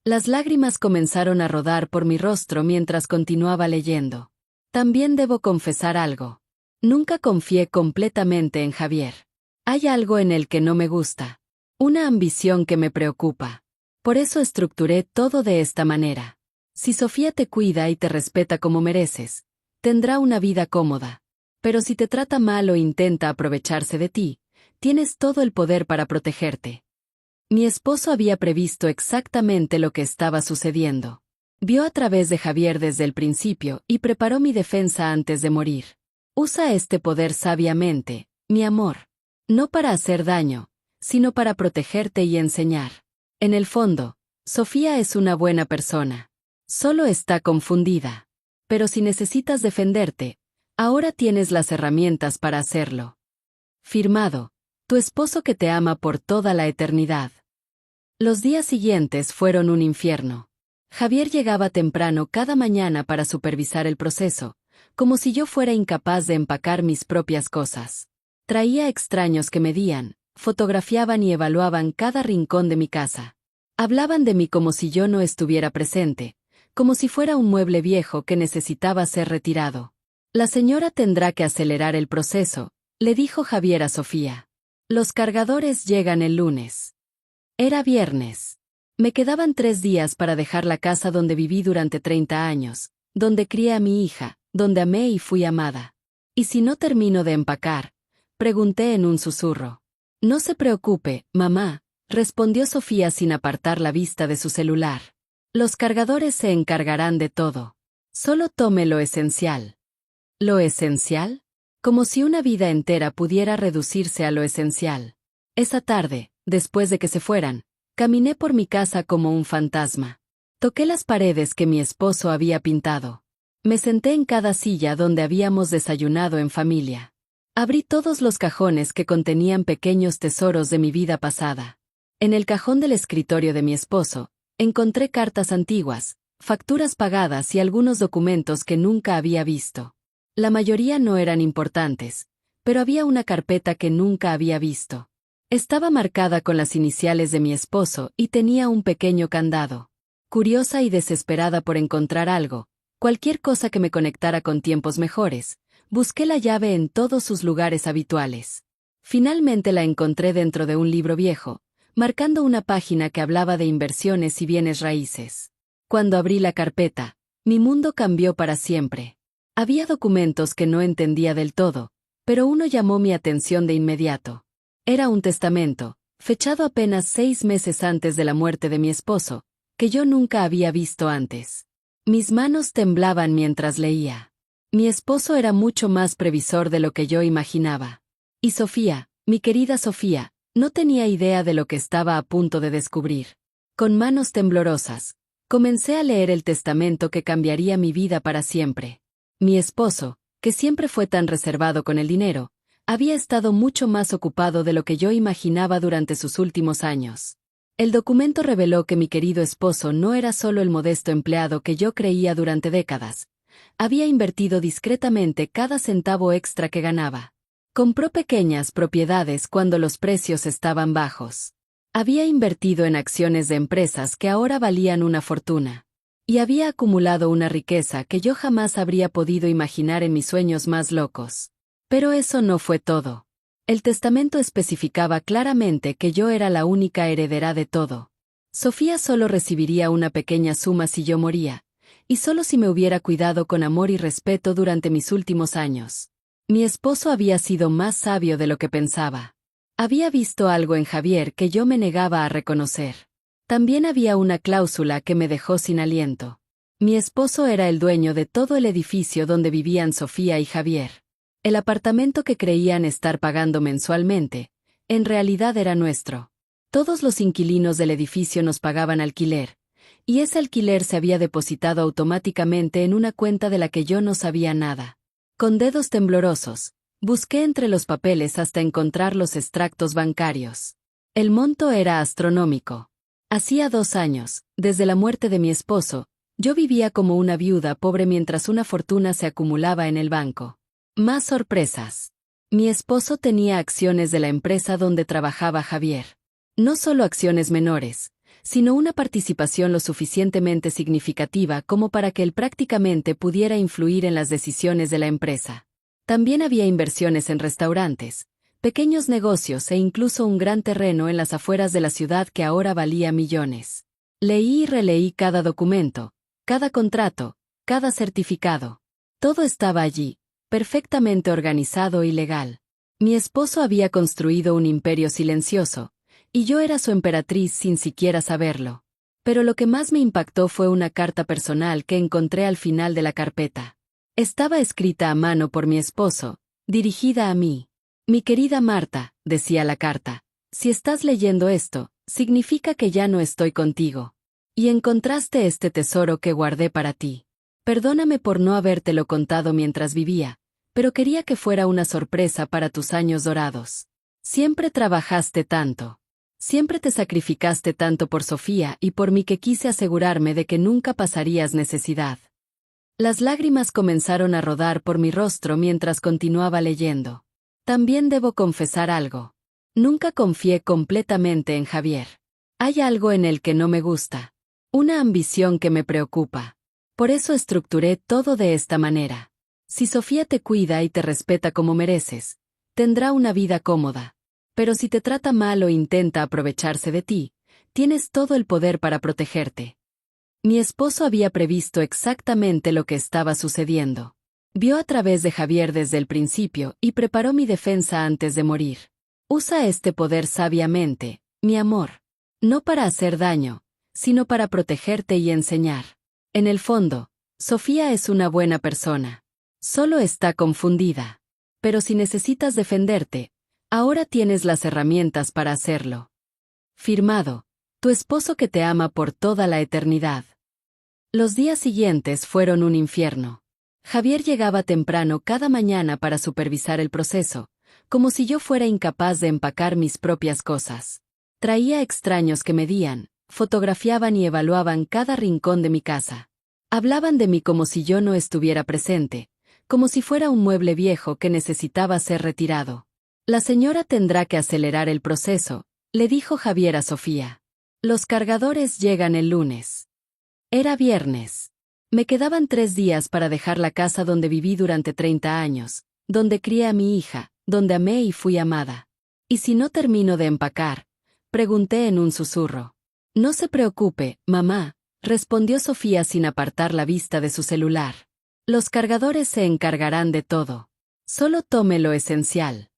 S1: Las lágrimas comenzaron a rodar por mi rostro mientras continuaba leyendo. También debo confesar algo. Nunca confié completamente en Javier. Hay algo en él que no me gusta. Una ambición que me preocupa. Por eso estructuré todo de esta manera. Si Sofía te cuida y te respeta como mereces, tendrá una vida cómoda. Pero si te trata mal o intenta aprovecharse de ti, tienes todo el poder para protegerte. Mi esposo había previsto exactamente lo que estaba sucediendo. Vio a través de Javier desde el principio y preparó mi defensa antes de morir. Usa este poder sabiamente, mi amor. No para hacer daño, sino para protegerte y enseñar. En el fondo, Sofía es una buena persona. Solo está confundida. Pero si necesitas defenderte, ahora tienes las herramientas para hacerlo. Firmado, tu esposo que te ama por toda la eternidad. Los días siguientes fueron un infierno. Javier llegaba temprano cada mañana para supervisar el proceso, como si yo fuera incapaz de empacar mis propias cosas. Traía extraños que medían, fotografiaban y evaluaban cada rincón de mi casa. Hablaban de mí como si yo no estuviera presente, como si fuera un mueble viejo que necesitaba ser retirado. La señora tendrá que acelerar el proceso, le dijo Javier a Sofía. Los cargadores llegan el lunes. Era viernes. Me quedaban 3 días para dejar la casa donde viví durante 30 años, donde crié a mi hija, donde amé y fui amada. ¿Y si no termino de empacar? Pregunté en un susurro. No se preocupe, mamá, respondió Sofía sin apartar la vista de su celular. Los cargadores se encargarán de todo. Solo tome lo esencial. ¿Lo esencial? Como si una vida entera pudiera reducirse a lo esencial. Esa tarde, después de que se fueran, caminé por mi casa como un fantasma. Toqué las paredes que mi esposo había pintado. Me senté en cada silla donde habíamos desayunado en familia. Abrí todos los cajones que contenían pequeños tesoros de mi vida pasada. En el cajón del escritorio de mi esposo, encontré cartas antiguas, facturas pagadas y algunos documentos que nunca había visto. La mayoría no eran importantes, pero había una carpeta que nunca había visto. Estaba marcada con las iniciales de mi esposo y tenía un pequeño candado. Curiosa y desesperada por encontrar algo, cualquier cosa que me conectara con tiempos mejores, busqué la llave en todos sus lugares habituales. Finalmente la encontré dentro de un libro viejo, marcando una página que hablaba de inversiones y bienes raíces. Cuando abrí la carpeta, mi mundo cambió para siempre. Había documentos que no entendía del todo, pero uno llamó mi atención de inmediato. Era un testamento, fechado apenas 6 meses antes de la muerte de mi esposo, que yo nunca había visto antes. Mis manos temblaban mientras leía. Mi esposo era mucho más previsor de lo que yo imaginaba. Y Sofía, mi querida Sofía, no tenía idea de lo que estaba a punto de descubrir. Con manos temblorosas, comencé a leer el testamento que cambiaría mi vida para siempre. Mi esposo, que siempre fue tan reservado con el dinero, había estado mucho más ocupado de lo que yo imaginaba durante sus últimos años. El documento reveló que mi querido esposo no era solo el modesto empleado que yo creía durante décadas. Había invertido discretamente cada centavo extra que ganaba. Compró pequeñas propiedades cuando los precios estaban bajos. Había invertido en acciones de empresas que ahora valían una fortuna. Y había acumulado una riqueza que yo jamás habría podido imaginar en mis sueños más locos. Pero eso no fue todo. El testamento especificaba claramente que yo era la única heredera de todo. Sofía solo recibiría una pequeña suma si yo moría, y solo si me hubiera cuidado con amor y respeto durante mis últimos años. Mi esposo había sido más sabio de lo que pensaba. Había visto algo en Javier que yo me negaba a reconocer. También había una cláusula que me dejó sin aliento. Mi esposo era el dueño de todo el edificio donde vivían Sofía y Javier. El apartamento que creían estar pagando mensualmente, en realidad era nuestro. Todos los inquilinos del edificio nos pagaban alquiler, y ese alquiler se había depositado automáticamente en una cuenta de la que yo no sabía nada. Con dedos temblorosos, busqué entre los papeles hasta encontrar los extractos bancarios. El monto era astronómico. Hacía 2 años, desde la muerte de mi esposo, yo vivía como una viuda pobre mientras una fortuna se acumulaba en el banco. Más sorpresas. Mi esposo tenía acciones de la empresa donde trabajaba Javier. No solo acciones menores, sino una participación lo suficientemente significativa como para que él prácticamente pudiera influir en las decisiones de la empresa. También había inversiones en restaurantes, pequeños negocios e incluso un gran terreno en las afueras de la ciudad que ahora valía millones. Leí y releí cada documento, cada contrato, cada certificado. Todo estaba allí, perfectamente organizado y legal. Mi esposo había construido un imperio silencioso, y yo era su emperatriz sin siquiera saberlo. Pero lo que más me impactó fue una carta personal que encontré al final de la carpeta. Estaba escrita a mano por mi esposo, dirigida a mí. Mi querida Marta, decía la carta, si estás leyendo esto, significa que ya no estoy contigo. Y encontraste este tesoro que guardé para ti. Perdóname por no habértelo contado mientras vivía, pero quería que fuera una sorpresa para tus años dorados. Siempre trabajaste tanto. Siempre te sacrificaste tanto por Sofía y por mí que quise asegurarme de que nunca pasarías necesidad. Las lágrimas comenzaron a rodar por mi rostro mientras continuaba leyendo. También debo confesar algo. Nunca confié completamente en Javier. Hay algo en él que no me gusta. Una ambición que me preocupa. Por eso estructuré todo de esta manera. Si Sofía te cuida y te respeta como mereces, tendrá una vida cómoda. Pero si te trata mal o intenta aprovecharse de ti, tienes todo el poder para protegerte. Mi esposo había previsto exactamente lo que estaba sucediendo. Vio a través de Javier desde el principio y preparó mi defensa antes de morir. Usa este poder sabiamente, mi amor. No para hacer daño, sino para protegerte y enseñar. En el fondo, Sofía es una buena persona. Solo está confundida. Pero si necesitas defenderte, ahora tienes las herramientas para hacerlo. Firmado, tu esposo que te ama por toda la eternidad. Los días siguientes fueron un infierno. Javier llegaba temprano cada mañana para supervisar el proceso, como si yo fuera incapaz de empacar mis propias cosas. Traía extraños que medían, fotografiaban y evaluaban cada rincón de mi casa. Hablaban de mí como si yo no estuviera presente, como si fuera un mueble viejo que necesitaba ser retirado. La señora tendrá que acelerar el proceso, le dijo Javier a Sofía. Los cargadores llegan el lunes. Era viernes. Me quedaban 3 días para dejar la casa donde viví durante 30 años, donde crié a mi hija, donde amé y fui amada. ¿Y si no termino de empacar? Pregunté en un susurro. No se preocupe, mamá, respondió Sofía sin apartar la vista de su celular. Los cargadores se encargarán de todo. Solo tome lo esencial.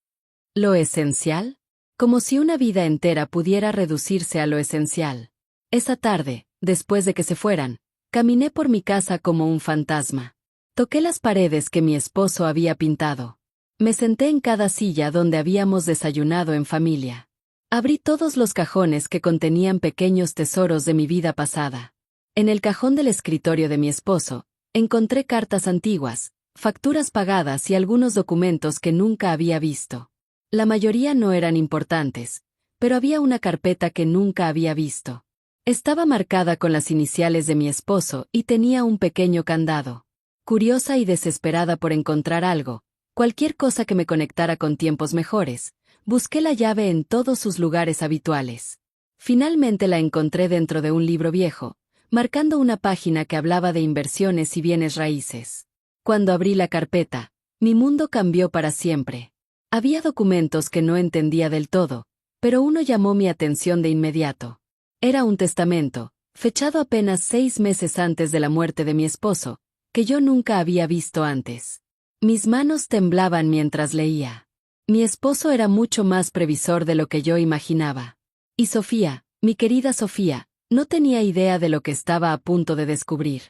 S1: ¿Lo esencial? Como si una vida entera pudiera reducirse a lo esencial. Esa tarde, después de que se fueran, caminé por mi casa como un fantasma. Toqué las paredes que mi esposo había pintado. Me senté en cada silla donde habíamos desayunado en familia. Abrí todos los cajones que contenían pequeños tesoros de mi vida pasada. En el cajón del escritorio de mi esposo, encontré cartas antiguas, facturas pagadas y algunos documentos que nunca había visto. La mayoría no eran importantes, pero había una carpeta que nunca había visto. Estaba marcada con las iniciales de mi esposo y tenía un pequeño candado. Curiosa y desesperada por encontrar algo, cualquier cosa que me conectara con tiempos mejores, busqué la llave en todos sus lugares habituales. Finalmente la encontré dentro de un libro viejo, marcando una página que hablaba de inversiones y bienes raíces. Cuando abrí la carpeta, mi mundo cambió para siempre. Había documentos que no entendía del todo, pero uno llamó mi atención de inmediato. Era un testamento, fechado apenas 6 meses antes de la muerte de mi esposo, que yo nunca había visto antes. Mis manos temblaban mientras leía. Mi esposo era mucho más previsor de lo que yo imaginaba. Y Sofía, mi querida Sofía, no tenía idea de lo que estaba a punto de descubrir.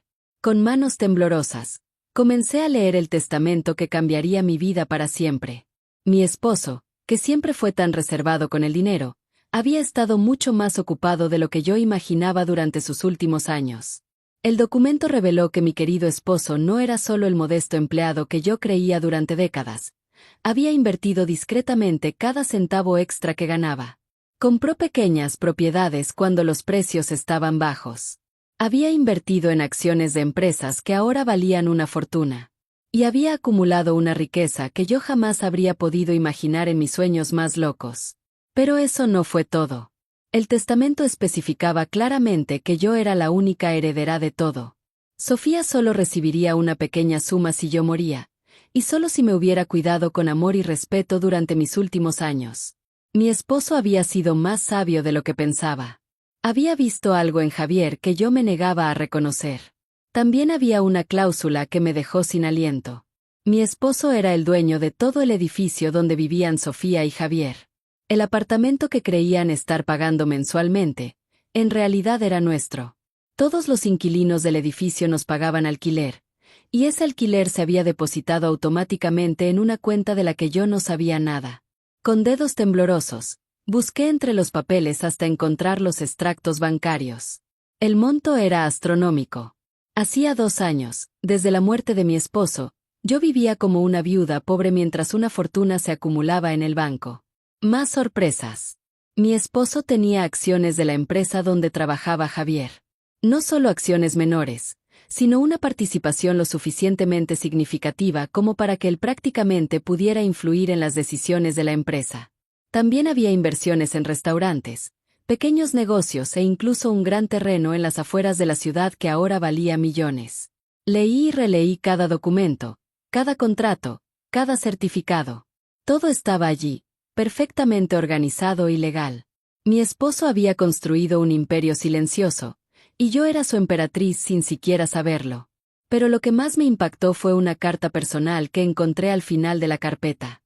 S1: Con manos temblorosas, comencé a leer el testamento que cambiaría mi vida para siempre. Mi esposo, que siempre fue tan reservado con el dinero, había estado mucho más ocupado de lo que yo imaginaba durante sus últimos años. El documento reveló que mi querido esposo no era solo el modesto empleado que yo creía durante décadas. Había invertido discretamente cada centavo extra que ganaba. Compró pequeñas propiedades cuando los precios estaban bajos. Había invertido en acciones de empresas que ahora valían una fortuna. Y había acumulado una riqueza que yo jamás habría podido imaginar en mis sueños más locos. Pero eso no fue todo. El testamento especificaba claramente que yo era la única heredera de todo. Sofía solo recibiría una pequeña suma si yo moría, y solo si me hubiera cuidado con amor y respeto durante mis últimos años. Mi esposo había sido más sabio de lo que pensaba. Había visto algo en Javier que yo me negaba a reconocer. También había una cláusula que me dejó sin aliento. Mi esposo era el dueño de todo el edificio donde vivían Sofía y Javier. El apartamento que creían estar pagando mensualmente, en realidad era nuestro. Todos los inquilinos del edificio nos pagaban alquiler, y ese alquiler se había depositado automáticamente en una cuenta de la que yo no sabía nada. Con dedos temblorosos, busqué entre los papeles hasta encontrar los extractos bancarios. El monto era astronómico. Hacía 2 años, desde la muerte de mi esposo, yo vivía como una viuda pobre mientras una fortuna se acumulaba en el banco. Más sorpresas. Mi esposo tenía acciones de la empresa donde trabajaba Javier. No solo acciones menores, sino una participación lo suficientemente significativa como para que él prácticamente pudiera influir en las decisiones de la empresa. También había inversiones en restaurantes, pequeños negocios e incluso un gran terreno en las afueras de la ciudad que ahora valía millones. Leí y releí cada documento, cada contrato, cada certificado. Todo estaba allí, perfectamente organizado y legal. Mi esposo había construido un imperio silencioso, y yo era su emperatriz sin siquiera saberlo. Pero lo que más me impactó fue una carta personal que encontré al final de la carpeta.